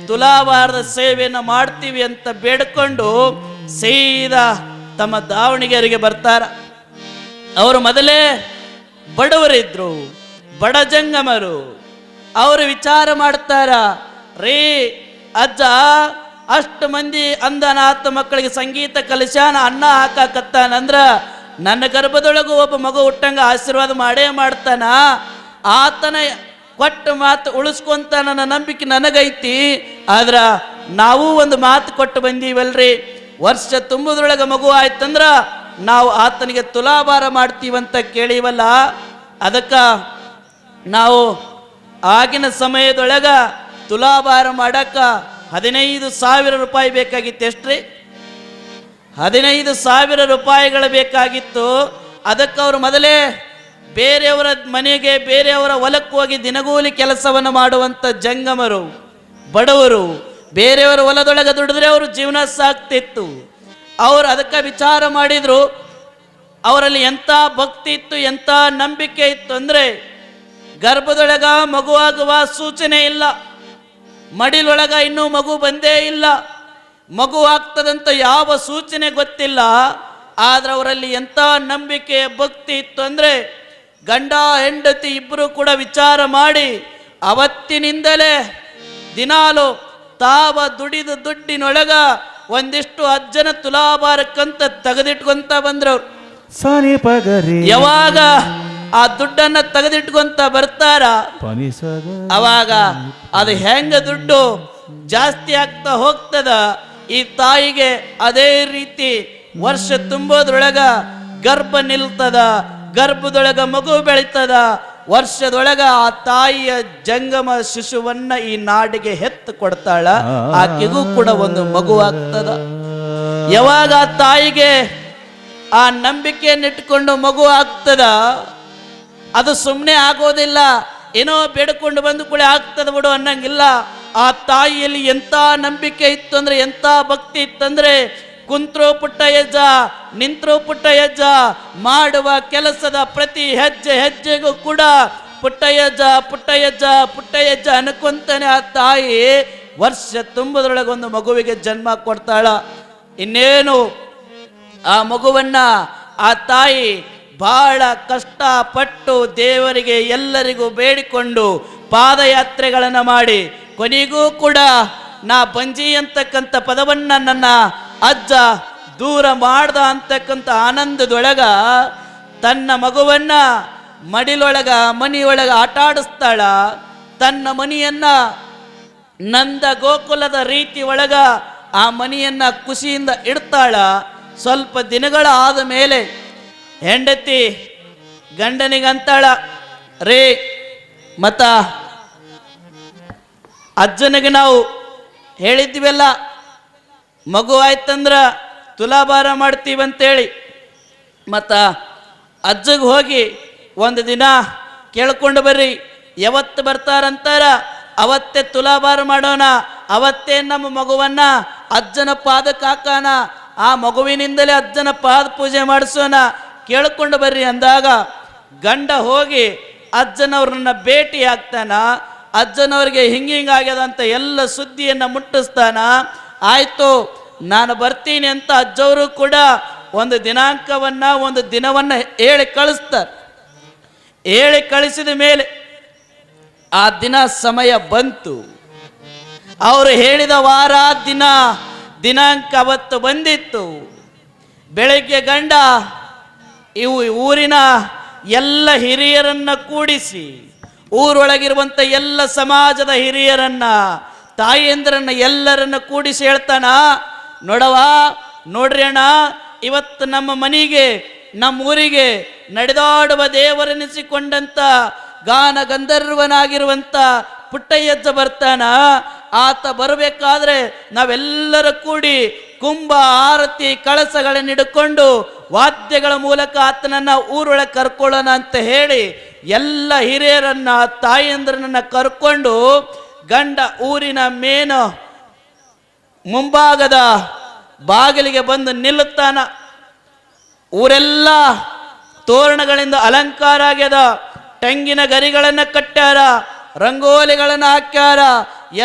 ತುಲಾಭಾರದ ಸೇವೆಯನ್ನು ಮಾಡ್ತೀವಿ ಅಂತ ಬೇಡ್ಕೊಂಡು ಸೀದಾ ತಮ್ಮ ದಾವಣಗೆರೆಗೆ ಬರ್ತಾರ. ಅವರು ಮೊದಲೇ ಬಡವರಿದ್ರು, ಬಡ ಜಂಗಮರು. ಅವರು ವಿಚಾರ ಮಾಡ್ತಾರ, ರೀ ಅಜ್ಜ ಅಷ್ಟು ಮಂದಿ ಅಂದನಾಥ ಮಕ್ಕಳಿಗೆ ಸಂಗೀತ ಕಲಿಸ್ಯಾನ, ಅನ್ನ ಹಾಕಾಕತ್ತಾನಂದ್ರ ನನ್ನ ಗರ್ಭದೊಳಗೂ ಒಬ್ಬ ಮಗು ಹುಟ್ಟಂಗ ಆಶೀರ್ವಾದ ಮಾಡೇ ಮಾಡ್ತಾನ, ಆತನ ಕೊಟ್ಟ ಮಾತು ಉಳಿಸ್ಕೊಂತ ನನ್ನ ನಂಬಿಕೆ ನನಗೈತಿ. ಆದ್ರ ನಾವು ಒಂದು ಮಾತು ಕೊಟ್ಟು ಬಂದೀವಲ್ರಿ, ವರ್ಷ ತುಂಬುದ್ರೊಳಗೆ ಮಗು ಆಯ್ತಂದ್ರ ನಾವು ಆತನಿಗೆ ತುಲಾಭಾರ ಮಾಡ್ತೀವಂತ ಕೇಳಿವಲ್ಲ, ಅದಕ್ಕ ನಾವು ಆಗಿನ ಸಮಯದೊಳಗ ತುಲಾಭಾರ ಮಾಡಕ್ಕ 15,000 ರೂಪಾಯಿ ಬೇಕಾಗಿತ್ತು. ಎಷ್ಟ್ರಿ? 15,000 ರೂಪಾಯಿಗಳು ಬೇಕಾಗಿತ್ತು. ಅದಕ್ಕೆ ಅವರು ಮೊದಲೇ ಬೇರೆಯವರ ಮನೆಗೆ ಬೇರೆಯವರ ಹೊಲಕ್ಕೆ ಹೋಗಿ ದಿನಗೂಲಿ ಕೆಲಸವನ್ನು ಮಾಡುವಂಥ ಜಂಗಮರು, ಬಡವರು. ಬೇರೆಯವರ ಹೊಲದೊಳಗೆ ದುಡಿದ್ರೆ ಅವರು ಜೀವನ ಸಾಕ್ತಿತ್ತು. ಅವರು ಅದಕ್ಕೆ ವಿಚಾರ ಮಾಡಿದ್ರು, ಅವರಲ್ಲಿ ಎಂಥ ಭಕ್ತಿ ಇತ್ತು, ಎಂಥ ನಂಬಿಕೆ ಇತ್ತು ಅಂದರೆ ಗರ್ಭದೊಳಗ ಮಗುವಾಗುವ ಸೂಚನೆ ಇಲ್ಲ, ಮಡಿಲೊಳಗ ಇನ್ನೂ ಮಗು ಬಂದೇ ಇಲ್ಲ, ಮಗು ಆಗ್ತದಂತ ಯಾವ ಸೂಚನೆ ಗೊತ್ತಿಲ್ಲ. ಆದ್ರೆ ಅವರಲ್ಲಿ ಎಂಥ ನಂಬಿಕೆ ಭಕ್ತಿ ಇತ್ತು ಅಂದರೆ ಗಂಡ ಹೆಂಡತಿ ಇಬ್ಬರು ಕೂಡ ವಿಚಾರ ಮಾಡಿ ಅವತ್ತಿನಿಂದಲೇ ದಿನಾಲು ತಾವ ದುಡಿದ ದುಡ್ಡಿನೊಳಗ ಒಂದಿಷ್ಟು ಅಜ್ಜನ ತುಲಾಭಾರಕ್ಕಂತ ತೆಗೆದಿಟ್ಕೊಂತ ಬಂದ್ರವ್ರು. ಯಾವಾಗ ಆ ದುಡ್ಡನ್ನ ತೆಗೆದಿಟ್ಕೊಂತ ಬರ್ತಾರ, ಅವಾಗ ಅದು ಹೆಂಗ ದುಡ್ಡು ಜಾಸ್ತಿ ಆಗ್ತಾ ಹೋಗ್ತದ. ಈ ತಾಯಿಗೆ ಅದೇ ರೀತಿ ವರ್ಷ ತುಂಬೋದ್ರೊಳಗ ಗರ್ಭ ನಿಲ್ತದ, ಗರ್ಭದೊಳಗ ಮಗು ಬೆಳೀತದ. ವರ್ಷದೊಳಗ ಆ ತಾಯಿಯ ಜಂಗಮ ಶಿಶುವನ್ನ ಈ ನಾಡಿಗೆ ಹೆತ್ತು ಕೊಡ್ತಾಳ, ಆಕೆಗೂ ಕೂಡ ಒಂದು ಮಗು ಆಗ್ತದ. ಯಾವಾಗ ಆ ತಾಯಿಗೆ ಆ ನಂಬಿಕೆಯನ್ನಿಟ್ಕೊಂಡು ಮಗು ಆಗ್ತದ, ಅದು ಸುಮ್ಮನೆ ಆಗೋದಿಲ್ಲ, ಏನೋ ಬೇಡ್ಕೊಂಡು ಬಂದು ಕೂಡ ಆಗ್ತದ ಬಿಡು ಅನ್ನಂಗಿಲ್ಲ. ಆ ತಾಯಿಯಲ್ಲಿ ಎಂಥ ನಂಬಿಕೆ ಇತ್ತು ಅಂದ್ರೆ, ಎಂಥ ಭಕ್ತಿ ಇತ್ತಂದ್ರೆ, ಕುಂತ್ರೋ ಪುಟ್ಟ ಯಜ್ಜ, ನಿಂತ್ರೋ ಪುಟ್ಟ ಯಜ್ಜ, ಮಾಡುವ ಕೆಲಸದ ಪ್ರತಿ ಹೆಜ್ಜೆ ಹೆಜ್ಜೆಗೂ ಕೂಡ ಪುಟ್ಟಯ್ಯಜ್ಜ ಪುಟ್ಟಯ್ಯಜ್ಜ ಪುಟ್ಟಯ್ಯಜ್ಜ ಅನ್ಕೊಂತಾನೆ ಆ ತಾಯಿ ವರ್ಷ ತುಂಬುದ್ರೊಳಗೊಂದು ಮಗುವಿಗೆ ಜನ್ಮ ಕೊಡ್ತಾಳ. ಇನ್ನೇನು ಆ ಮಗುವನ್ನ ಆ ತಾಯಿ ಬಹಳ ಕಷ್ಟಪಟ್ಟು ದೇವರಿಗೆ ಎಲ್ಲರಿಗೂ ಬೇಡಿಕೊಂಡು ಪಾದಯಾತ್ರೆಗಳನ್ನು ಮಾಡಿ ಕೊನೆಗೂ ಕೂಡ ನಾ ಬಂಜಿ ಅಂತಕ್ಕಂಥ ಪದವನ್ನ ನನ್ನ ಅಜ್ಜ ದೂರ ಮಾಡ್ದ ಅಂತಕ್ಕಂಥ ಆನಂದದೊಳಗ ತನ್ನ ಮಗುವನ್ನ ಮಡಿಲೊಳಗ ಮನಿಯೊಳಗ ಆಟ ಆಡಿಸ್ತಾಳ. ತನ್ನ ಮನಿಯನ್ನ ನಂದ ಗೋಕುಲದ ರೀತಿ ಒಳಗ ಆ ಮನಿಯನ್ನ ಖುಷಿಯಿಂದ ಇಡ್ತಾಳ. ಸ್ವಲ್ಪ ದಿನಗಳ ಆದ ಮೇಲೆ ಹೆಂಡತಿ ಗಂಡನಿಗಂತಾಳ, ರೇ ಮತ್ತ ಅಜ್ಜನಿಗೆ ನಾವು ಹೇಳಿದ್ವಲ್ಲ, ಮಗು ಆಯ್ತಂದ್ರ ತುಲಾಭಾರ ಮಾಡ್ತೀವಂತೇಳಿ. ಮತ್ತು ಅಜ್ಜಗೆ ಹೋಗಿ ಒಂದು ದಿನ ಕೇಳ್ಕೊಂಡು ಬರ್ರಿ, ಯಾವತ್ತು ಬರ್ತಾರಂತಾರ ಅವತ್ತೇ ತುಲಾಭಾರ ಮಾಡೋಣ, ಅವತ್ತೇ ನಮ್ಮ ಮಗುವನ್ನ ಅಜ್ಜನ ಪಾದಕ್ಕೆ ಹಾಕೋಣ, ಆ ಮಗುವಿನಿಂದಲೇ ಅಜ್ಜನ ಪಾದ ಪೂಜೆ ಮಾಡಿಸೋಣ, ಕೇಳ್ಕೊಂಡು ಬರ್ರಿ ಅಂದಾಗ ಗಂಡ ಹೋಗಿ ಅಜ್ಜನವ್ರನ್ನ ಭೇಟಿ ಆಗ್ತಾನ. ಅಜ್ಜನವ್ರಿಗೆ ಹಿಂಗಾಗ್ಯದ ಅಂತ ಎಲ್ಲ ಸುದ್ದಿಯನ್ನು ಮುಟ್ಟಿಸ್ತಾನ. ಆಯಿತು ನಾನು ಬರ್ತೀನಿ ಅಂತ ಅಜ್ಜವರು ಕೂಡ ಒಂದು ದಿನಾಂಕವನ್ನು ಒಂದು ದಿನವನ್ನು ಹೇಳಿ ಕಳಿಸ್ತಾರೆ. ಹೇಳಿ ಕಳಿಸಿದ ಮೇಲೆ ಆ ದಿನ ಸಮಯ ಬಂತು. ಅವರು ಹೇಳಿದ ವಾರ ದಿನಾಂಕ ಅವತ್ತು ಬಂದಿತ್ತು. ಬೆಳಗ್ಗೆ ಗಂಡ ಊರಿನ ಎಲ್ಲ ಹಿರಿಯರನ್ನ ಕೂಡಿಸಿ, ಊರೊಳಗಿರುವಂಥ ಎಲ್ಲ ಸಮಾಜದ ಹಿರಿಯರನ್ನ ತಾಯಿಯಂದ್ರನ್ನ ಎಲ್ಲರನ್ನ ಕೂಡಿಸಿ ಹೇಳ್ತಾನ, ನೋಡ್ರಿ ಅಣ್ಣ, ಇವತ್ತು ನಮ್ಮ ಮನೆಗೆ ನಮ್ಮ ಊರಿಗೆ ನಡೆದಾಡುವ ದೇವರೆನಿಸಿಕೊಂಡಂತ ಗಾನ ಗಂಧರ್ವನಾಗಿರುವಂಥ ಪುಟ್ಟಯ್ಯಜ್ಜ ಬರ್ತಾನ. ಆತ ಬರಬೇಕಾದ್ರೆ ನಾವೆಲ್ಲರೂ ಕೂಡಿ ಕುಂಭ ಆರತಿ ಕಳಸಗಳನ್ನು ಹಿಡ್ಕೊಂಡು ವಾದ್ಯಗಳ ಮೂಲಕ ಆತನನ್ನ ಊರೊಳಗೆ ಕರ್ಕೊಳ್ಳೋಣ ಅಂತ ಹೇಳಿ ಎಲ್ಲ ಹಿರಿಯರನ್ನ ತಾಯಿಯಂದ್ರನ್ನ ಕರ್ಕೊಂಡು ಗಂಡ ಊರಿನ ಮೇನು ಮುಂಭಾಗದ ಬಾಗಿಲಿಗೆ ಬಂದು ನಿಲ್ಲುತ್ತಾನ. ಊರೆಲ್ಲ ತೋರಣಗಳಿಂದ ಅಲಂಕಾರ ಆಗ್ಯದ, ತೆಂಗಿನ ಗರಿಗಳನ್ನು ಕಟ್ಟ್ಯಾರ, ರಂಗೋಲಿಗಳನ್ನು ಹಾಕ್ಯಾರ,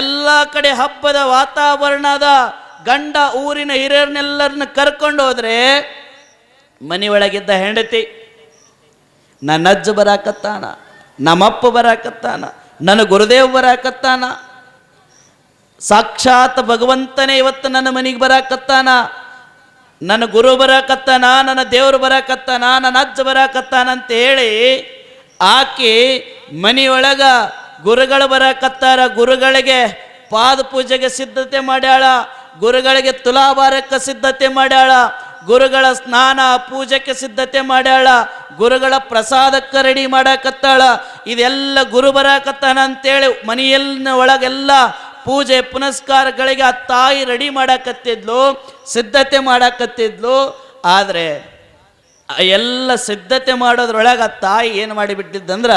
ಎಲ್ಲ ಕಡೆ ಹಬ್ಬದ ವಾತಾವರಣದ. ಗಂಡ ಊರಿನ ಹಿರಿಯರನ್ನೆಲ್ಲರನ್ನ ಕರ್ಕೊಂಡು ಹೋದ್ರೆ ಮನೆಯೊಳಗಿದ್ದ ಹೆಂಡತಿ, ನನ್ನ ಅಜ್ಜ ಬರಾಕತ್ತಾನ, ನಮ್ಮಪ್ಪ ಬರಾಕತ್ತಾನ, ನನ್ನ ಗುರುದೇವ್ ಬರಾಕತ್ತಾನ, ಸಾಕ್ಷಾತ್ ಭಗವಂತನೇ ಇವತ್ತು ನನ್ನ ಮನೆಗೆ ಬರಾಕತ್ತಾನ, ನನ್ನ ಗುರು ಬರಾಕತ್ತಾನ, ನನ್ನ ದೇವರು ಬರಾಕತ್ತಾನ, ನನ್ನ ಅಜ್ಜ ಬರಾಕತ್ತಾನ ಅಂತ ಹೇಳಿ ಆಕೆ ಮನೆಯೊಳಗ ಗುರುಗಳು ಬರಾಕತ್ತಾರ. ಗುರುಗಳಿಗೆ ಪಾದ ಪೂಜೆಗೆ ಸಿದ್ಧತೆ ಮಾಡ್ಯಾಳ, ಗುರುಗಳಿಗೆ ತುಲಾಭಾರಕ್ಕೆ ಸಿದ್ಧತೆ ಮಾಡ್ಯಾಳ, ಗುರುಗಳ ಸ್ನಾನ ಪೂಜೆಗೆ ಸಿದ್ಧತೆ ಮಾಡ್ಯಾಳ, ಗುರುಗಳ ಪ್ರಸಾದಕ್ಕೆ ರೆಡಿ ಮಾಡಾಕತ್ತಾಳ. ಇದೆಲ್ಲ ಗುರು ಬರಾಕತ್ತಾನ ಅಂತೇಳಿ ಮನೆಯಲ್ಲಿನ ಒಳಗೆಲ್ಲ ಪೂಜೆ ಪುನಸ್ಕಾರಗಳಿಗೆ ಆ ತಾಯಿ ರೆಡಿ ಮಾಡಾಕತ್ತಿದ್ಲು, ಸಿದ್ಧತೆ ಮಾಡಾಕತ್ತಿದ್ಲು. ಆದರೆ ಎಲ್ಲ ಸಿದ್ಧತೆ ಮಾಡೋದ್ರೊಳಗೆ ಆ ತಾಯಿ ಏನು ಮಾಡಿಬಿಟ್ಟಿದ್ದಂದ್ರ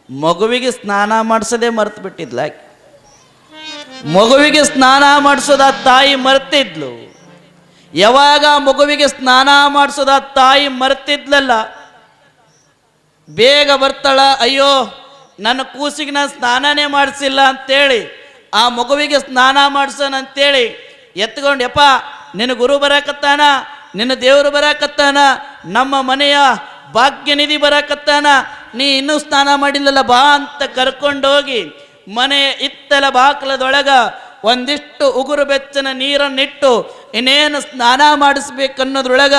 ಮಗುವಿಗೆ ಸ್ನಾನ ಮಾಡಿಸೋದೇ ಮರ್ತು ಬಿಟ್ಟಿದ್ಲ. ಮಗುವಿಗೆ ಸ್ನಾನ ಮಾಡಿಸೋದ ತಾಯಿ ಮರ್ತಿದ್ಲು. ಯಾವಾಗ ಮಗುವಿಗೆ ಸ್ನಾನ ಮಾಡಿಸೋದ ತಾಯಿ ಮರ್ತಿದ್ಲಲ್ಲ, ಬೇಗ ಬರ್ತಾಳ, ಅಯ್ಯೋ ನನ್ನ ಕೂಸಿಗೆ ನಾನು ಸ್ನಾನನೇ ಮಾಡಿಸಿಲ್ಲ ಅಂತೇಳಿ ಆ ಮಗುವಿಗೆ ಸ್ನಾನ ಮಾಡಿಸೋಣ ಅಂತೇಳಿ ಎತ್ಕೊಂಡು, ಯಪ್ಪ ನಿನ್ನ ಗುರು ಬರಾಕತ್ತಾನ, ನಿನ್ನ ದೇವರು ಬರಾಕತ್ತಾನ, ನಮ್ಮ ಮನೆಯ ಭಾಗ್ಯನಿಧಿ ಬರಾಕತ್ತಾನ, ನೀ ಇನ್ನೂ ಸ್ನಾನ ಮಾಡಿಲ್ಲಲ್ಲ ಬಾ ಅಂತ ಕರ್ಕೊಂಡೋಗಿ ಮನೆ ಇತ್ತಲ ಬಾಕಲದೊಳಗ ಒಂದಿಷ್ಟು ಉಗುರು ಬೆಚ್ಚನ ನೀರನ್ನಿಟ್ಟು ಇನ್ನೇನು ಸ್ನಾನ ಮಾಡಿಸ್ಬೇಕನ್ನೋದ್ರೊಳಗ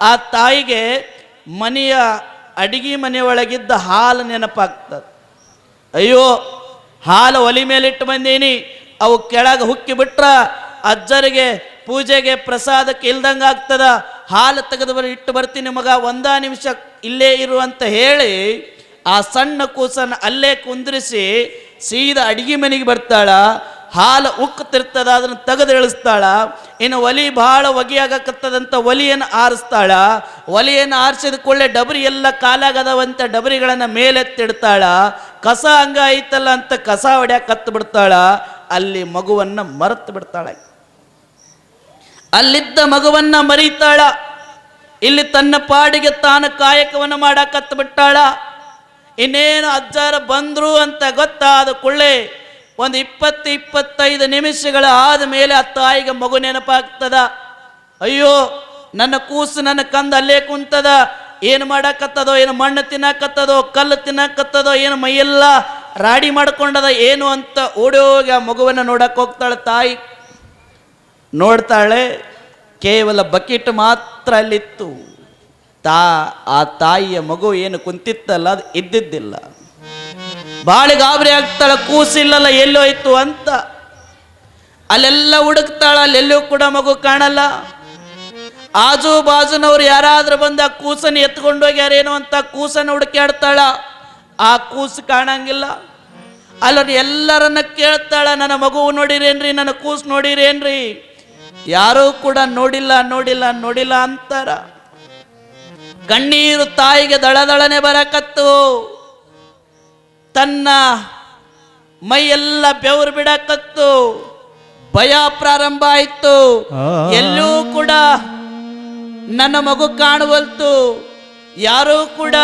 ಆ ತಾಯಿಗೆ ಮನೆಯ ಅಡಿಗೆ ಮನೆಯೊಳಗಿದ್ದ ಹಾಲು ನೆನಪಾಗ್ತದೆ. ಅಯ್ಯೋ ಹಾಲು ಒಲಿ ಮೇಲಿಟ್ಟು ಬಂದೀನಿ, ಅವು ಕೆಳಗೆ ಹುಕ್ಕಿ ಬಿಟ್ರ ಅಜ್ಜರಿಗೆ ಪೂಜೆಗೆ ಪ್ರಸಾದಕ್ಕೆ ಇಲ್ದಂಗೆ ಆಗ್ತದ, ಹಾಲು ತೆಗೆದು ಇಟ್ಟು ಬರ್ತೀನಿ ಮಗ, ಒಂದೇ ನಿಮಿಷ ಇಲ್ಲೇ ಇರು ಅಂತ ಹೇಳಿ ಆ ಸಣ್ಣ ಕೂಸನ್ನು ಅಲ್ಲೇ ಕುಂದ್ರಿಸಿ ಸೀದಾ ಅಡಿಗೆ ಮನೆಗೆ ಬರ್ತಾಳ. ಹಾಲು ಉಕ್ಕುತ್ತಿರ್ತದ, ಅದನ್ನು ತೆಗೆದು ಇಳಿಸ್ತಾಳ. ಇನ್ನು ಒಲಿ ಭಾಳ ಒಗೆಯಾಗಕತ್ತದಂತ ಒಲಿಯನ್ನು ಆರಿಸ್ತಾಳ. ಒಲಿಯನ್ನು ಆರಿಸಿದ ಕೂಡಲೇ ಡಬರಿ ಎಲ್ಲ ಕಾಲಾಗದವಂತ ಡಬರಿಗಳನ್ನು ಮೇಲೆತ್ತಿಡ್ತಾಳ. ಕಸ ಹಂಗ ಐತಲ್ಲ ಅಂತ ಕಸ ಹೊಡ್ಯಾಕ ಕತ್ತು ಬಿಡ್ತಾಳ. ಅಲ್ಲಿ ಮಗುವನ್ನು ಮರೆತು ಬಿಡ್ತಾಳೆ. ಅಲ್ಲಿದ್ದ ಮಗುವನ್ನ ಮರೀತಾಳ. ಇಲ್ಲಿ ತನ್ನ ಪಾಡಿಗೆ ತಾನು ಕಾಯಕವನ್ನು ಮಾಡಾಕತ್ತು ಬಿಟ್ಟಾಳ. ಇನ್ನೇನು ಅಜ್ಜಾರ ಬಂದ್ರು ಅಂತ ಗೊತ್ತಾದ ಕೊಳ್ಳೆ ಒಂದು 20-25 ನಿಮಿಷಗಳ ಆದ ಮೇಲೆ ಆ ತಾಯಿಗೆ ಮಗು ನೆನಪಾಗ್ತದ. ಅಯ್ಯೋ ನನ್ನ ಕೂಸು ನನ್ನ ಕಂದ ಅಲ್ಲೇ ಕುಂತದ, ಏನು ಮಾಡಾಕತ್ತದೋ, ಏನು ಮಣ್ಣು ತಿನ್ನಾಕತ್ತದೋ, ಕಲ್ಲು ತಿನ್ನಾಕತ್ತದೋ, ಏನು ಮೈಯೆಲ್ಲ ರಾಡಿ ಮಾಡ್ಕೊಂಡದ ಏನು ಅಂತ ಓಡೋಗಿ ಆ ಮಗುವನ್ನು ನೋಡಕ್ಕೆ ಹೋಗ್ತಾಳೆ. ತಾಯಿ ನೋಡ್ತಾಳೆ, ಕೇವಲ ಬಕೆಟ್ ಮಾತ್ರ ಅಲ್ಲಿತ್ತು. ಆ ತಾಯಿಯ ಮಗು ಏನು ಕುಂತಿತ್ತಲ್ಲ ಅದು ಇದ್ದಿದ್ದಿಲ್ಲ. ಬಾಳ ಗಾಬರಿ ಆಗ್ತಾಳ, ಕೂಸಿಲ್ಲಲ್ಲ ಎಲ್ಲೋಯ್ತು ಅಂತ. ಅಲ್ಲೆಲ್ಲ ಹುಡುಕ್ತಾಳ, ಅಲ್ಲೆಲ್ಲೂ ಕೂಡ ಮಗು ಕಾಣಲ್ಲ. ಆಜು ಬಾಜುನವ್ರು ಯಾರಾದ್ರೂ ಬಂದು ಆ ಕೂಸನ್ನು ಎತ್ಕೊಂಡೋಗ್ಯಾರೇನೋ ಅಂತ ಕೂಸನ್ನು ಹುಡುಕಾಡ್ತಾಳ. ಆ ಕೂಸು ಕಾಣಂಗಿಲ್ಲ. ಅಲ್ಲವ್ರು ಎಲ್ಲರನ್ನ ಕೇಳ್ತಾಳ, ನನ್ನ ಮಗು ನೋಡಿರೇನ್ರಿ, ನನ್ನ ಕೂಸು ನೋಡಿರೇನ್ರಿ? ಯಾರೂ ಕೂಡ ನೋಡಿಲ್ಲ ನೋಡಿಲ್ಲ ನೋಡಿಲ್ಲ ಅಂತಾರ. ಕಣ್ಣೀರು ತಾಯಿಗೆ ದಳದಳನೆ ಬರಕತ್ತು. ತನ್ನ ಮೈಯೆಲ್ಲ ಬೆವರು ಬಿಡಕತ್ತು. ಭಯ ಪ್ರಾರಂಭ ಆಯ್ತು. ಎಲ್ಲೂ ಕೂಡ ನನ್ನ ಮಗು ಕಾಣುವಲ್ತು. ಯಾರೂ ಕೂಡ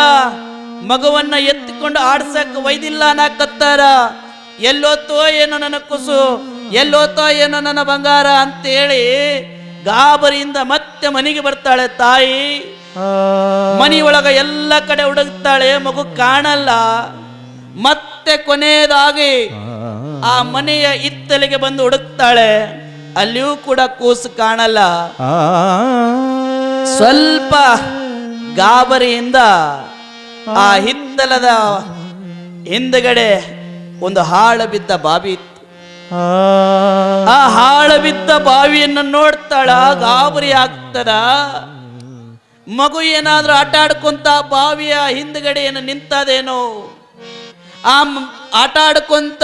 ಮಗುವನ್ನ ಎತ್ತಿಕೊಂಡು ಆಡ್ಸಕ್ ಒಯ್ದಿಲ್ಲ ಅನ್ನಕತ್ತಾರ. ಎಲ್ಲೋತೋ ಏನೋ ನನ್ನ ಕುಸು, ಎಲ್ಲೋತೋ ಏನೋ ನನ್ನ ಬಂಗಾರ ಅಂತೇಳಿ ಗಾಬರಿಯಿಂದ ಮತ್ತೆ ಮನೆಗೆ ಬರ್ತಾಳೆ ತಾಯಿ. ಮನೆಯೊಳಗ ಎಲ್ಲ ಕಡೆ ಹುಡುಕ್ತಾಳೆ, ಮಗು ಕಾಣಲ್ಲ. ಮತ್ತೆ ಕೊನೆಯದಾಗಿ ಆ ಮನೆಯ ಇತ್ತಲಿಗೆ ಬಂದು ಹುಡುಕ್ತಾಳೆ, ಅಲ್ಲಿಯೂ ಕೂಡ ಕೂಸು ಕಾಣಲ್ಲ. ಸ್ವಲ್ಪ ಗಾಬರಿಯಿಂದ ಆ ಹಿತ್ತಲದ ಹಿಂದಗಡೆ ಒಂದು ಹಾಳು ಬಿದ್ದ ಬಾವಿ ಇತ್ತು. ಆ ಹಾಳು ಬಿದ್ದ ಬಾವಿಯನ್ನು ನೋಡ್ತಾಳ, ಗಾಬರಿ ಆಗ್ತದ. ಮಗು ಏನಾದ್ರೂ ಆಟ ಆಡ್ಕೊಂತ ಬಾವಿಯ ಹಿಂದ್ಗಡೆ ಏನು ನಿಂತದೇನೋ, ಆ ಆಟ ಆಡ್ಕೊಂತ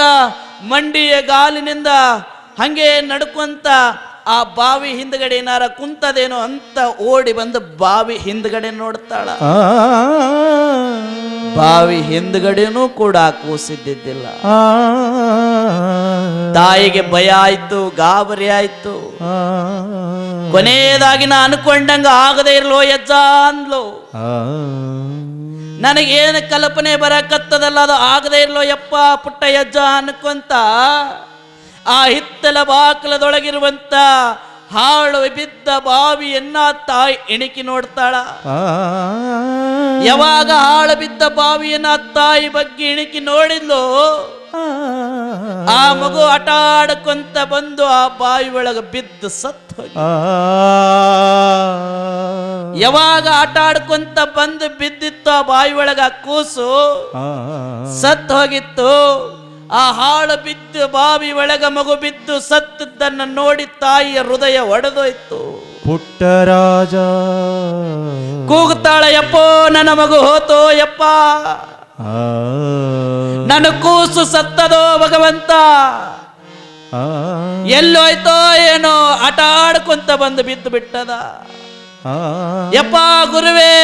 ಮಂಡಿಯ ಗಾಲಿನಿಂದ ಹಂಗೆ ನಡ್ಕೊಂತ ಆ ಬಾವಿ ಹಿಂದ್ಗಡೆ ಏನಾರ ಕುಂತದೇನೋ ಅಂತ ಓಡಿ ಬಂದು ಬಾವಿ ಹಿಂದ್ಗಡೆ ನೋಡ್ತಾಳ. ಬಾವಿ ಹಿಂದ್ಗಡೆನೂ ಕೂಡ ಕೂಸಿದ್ದಿದ್ದಿಲ್ಲ. ತಾಯಿಗೆ ಭಯ ಆಯ್ತು, ಗಾಬರಿ ಆಯ್ತು. ಕೊನೆಯದಾಗಿ ನಾ ಅನ್ಕೊಂಡಂಗ ಆಗದೆ ಇರ್ಲೋ ಯಜ್ಜ ಅಂದ್ಲು. ನನಗೇನು ಕಲ್ಪನೆ ಬರಕತ್ತದಲ್ಲ ಅದು ಆಗದೆ ಇರ್ಲೋ ಯಪ್ಪ ಪುಟ್ಟ ಯಜ್ಜ ಅನ್ಕೊಂತ ಆ ಹಿತ್ತಲ ಬಾಕಲದೊಳಗಿರುವಂತ ಹಾಳು ಬಿದ್ದ ಬಾವಿಯನ್ನ ತಾಯಿ ಇಣಿಕಿ ನೋಡ್ತಾಳ. ಯಾವಾಗ ಹಾಳು ಬಿದ್ದ ಬಾವಿಯನ್ನ ತಾಯಿ ಬಗ್ಗೆ ಇಣಿಕಿ ನೋಡಿದ್ಲು, ಆ ಮಗು ಆಟ ಆಡ್ಕೊಂತ ಬಂದು ಆ ಬಾವಿ ಒಳಗ ಬಿದ್ದು ಸತ್ತು ಹೋಗಿ. ಯಾವಾಗ ಆಟ ಆಡ್ಕೊಂತ ಬಂದು ಬಿದ್ದಿತ್ತು ಆ ಬಾವಿ ಒಳಗ ಕೂಸು ಸತ್ತು ಹೋಗಿತ್ತು. ಆ ಹಾಳು ಬಿದ್ದು ಬಾವಿ ಒಳಗ ಮಗು ಬಿದ್ದು ಸತ್ತದ್ದನ್ನ ನೋಡಿ ತಾಯಿಯ ಹೃದಯ ಒಡೆದೋಯ್ತು. ಪುಟ್ಟರಾಜ ಕೂಗುತ್ತಾಳ, ಯಪ್ಪೋ ನನ್ನ ಮಗು ಹೋತೋ ಯಪ್ಪ, ನನ್ನ ಕೂಸು ಸತ್ತದೋ ಭಗವಂತ, ಎಲ್ಲೋಯ್ತೋ ಏನೋ ಆಟ ಆಡ್ಕೊಂತ ಬಂದು ಬಿದ್ದು ಬಿಟ್ಟದ. ಯಪ್ಪ ಗುರುವೇ,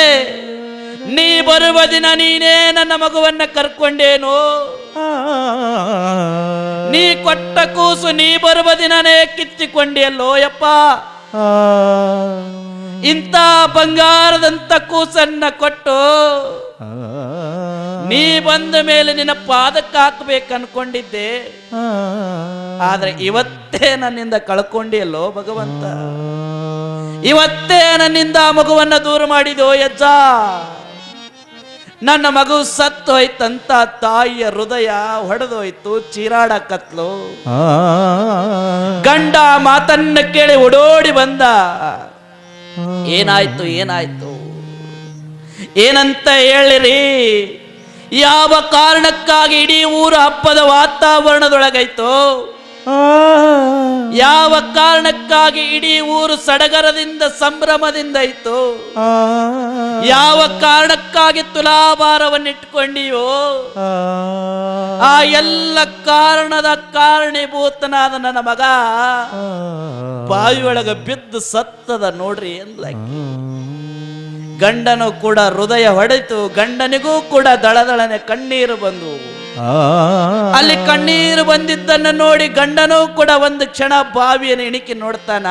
ನೀ ಬರುವ ದಿನ ನೀನೇ ನನ್ನ ಮಗುವನ್ನ ಕರ್ಕೊಂಡೇನು, ನೀ ಕೊಟ್ಟ ಕೂಸು ನೀ ಬರುವ ದಿನನೇ ಕಿತ್ತಿಕೊಂಡೆಯಲ್ಲೋ ಯಪ್ಪ. ಇಂಥ ಬಂಗಾರದಂತ ಕೂಸನ್ನ ಕೊಟ್ಟು ನೀ ಬಂದ ಮೇಲೆ ನಿನ್ನ ಪಾದಕ್ಕೆ ಹಾಕ್ಬೇಕು ಅನ್ಕೊಂಡಿದ್ದೆ, ಆದ್ರೆ ಇವತ್ತೇ ನನ್ನಿಂದ ಕಳ್ಕೊಂಡಿಯಲ್ಲೋ ಭಗವಂತ, ಇವತ್ತೇ ನನ್ನಿಂದ ಆ ಮಗುವನ್ನ ದೂರ ಮಾಡಿದೋ ಯಜ್ಜ. ನನ್ನ ಮಗು ಸತ್ತು ಹೋಯ್ತಂತ ತಾಯಿಯ ಹೃದಯ ಹೊಡೆದೋಯ್ತು, ಚೀರಾಡಕತ್ಲು. ಗಂಡ ಮಾತನ್ನ ಕೇಳಿ ಓಡೋಡಿ ಬಂದ. ಏನಾಯ್ತು ಏನಾಯ್ತು ಏನಂತ ಹೇಳಿರಿ? ಯಾವ ಕಾರಣಕ್ಕಾಗಿ ಇಡೀ ಊರು ಹಬ್ಬದ ವಾತಾವರಣದೊಳಗೈತೋ, ಯಾವ ಕಾರಣಕ್ಕಾಗಿ ಇಡೀ ಊರು ಸಡಗರದಿಂದ ಸಂಭ್ರಮದಿಂದ ಇತ್ತು, ಯಾವ ಕಾರಣಕ್ಕಾಗಿ ತುಲಾಭಾರವನ್ನಿಟ್ಕೊಂಡಿಯೋ ಆ ಎಲ್ಲ ಕಾರಣದ ಕಾರಣೀಭೂತನಾದ ನನ್ನ ಮಗ ಬಾವಿಯೊಳಗ ಬಿದ್ದು ಸತ್ತದ ನೋಡ್ರಿ ಎಂದ್ಲಾಕಿ. ಗಂಡನು ಕೂಡ ಹೃದಯ ಹೊಡೆತು, ಗಂಡನಿಗೂ ಕೂಡ ದಳದಳನೆ ಕಣ್ಣೀರು ಬಂದು. ಅಲ್ಲಿ ಕಣ್ಣೀರು ಬಂದಿದ್ದನ್ನು ನೋಡಿ ಗಂಡನೂ ಕೂಡ ಒಂದು ಕ್ಷಣ ಬಾವಿಯನ್ನು ಇಣಿಕಿ ನೋಡ್ತಾನ.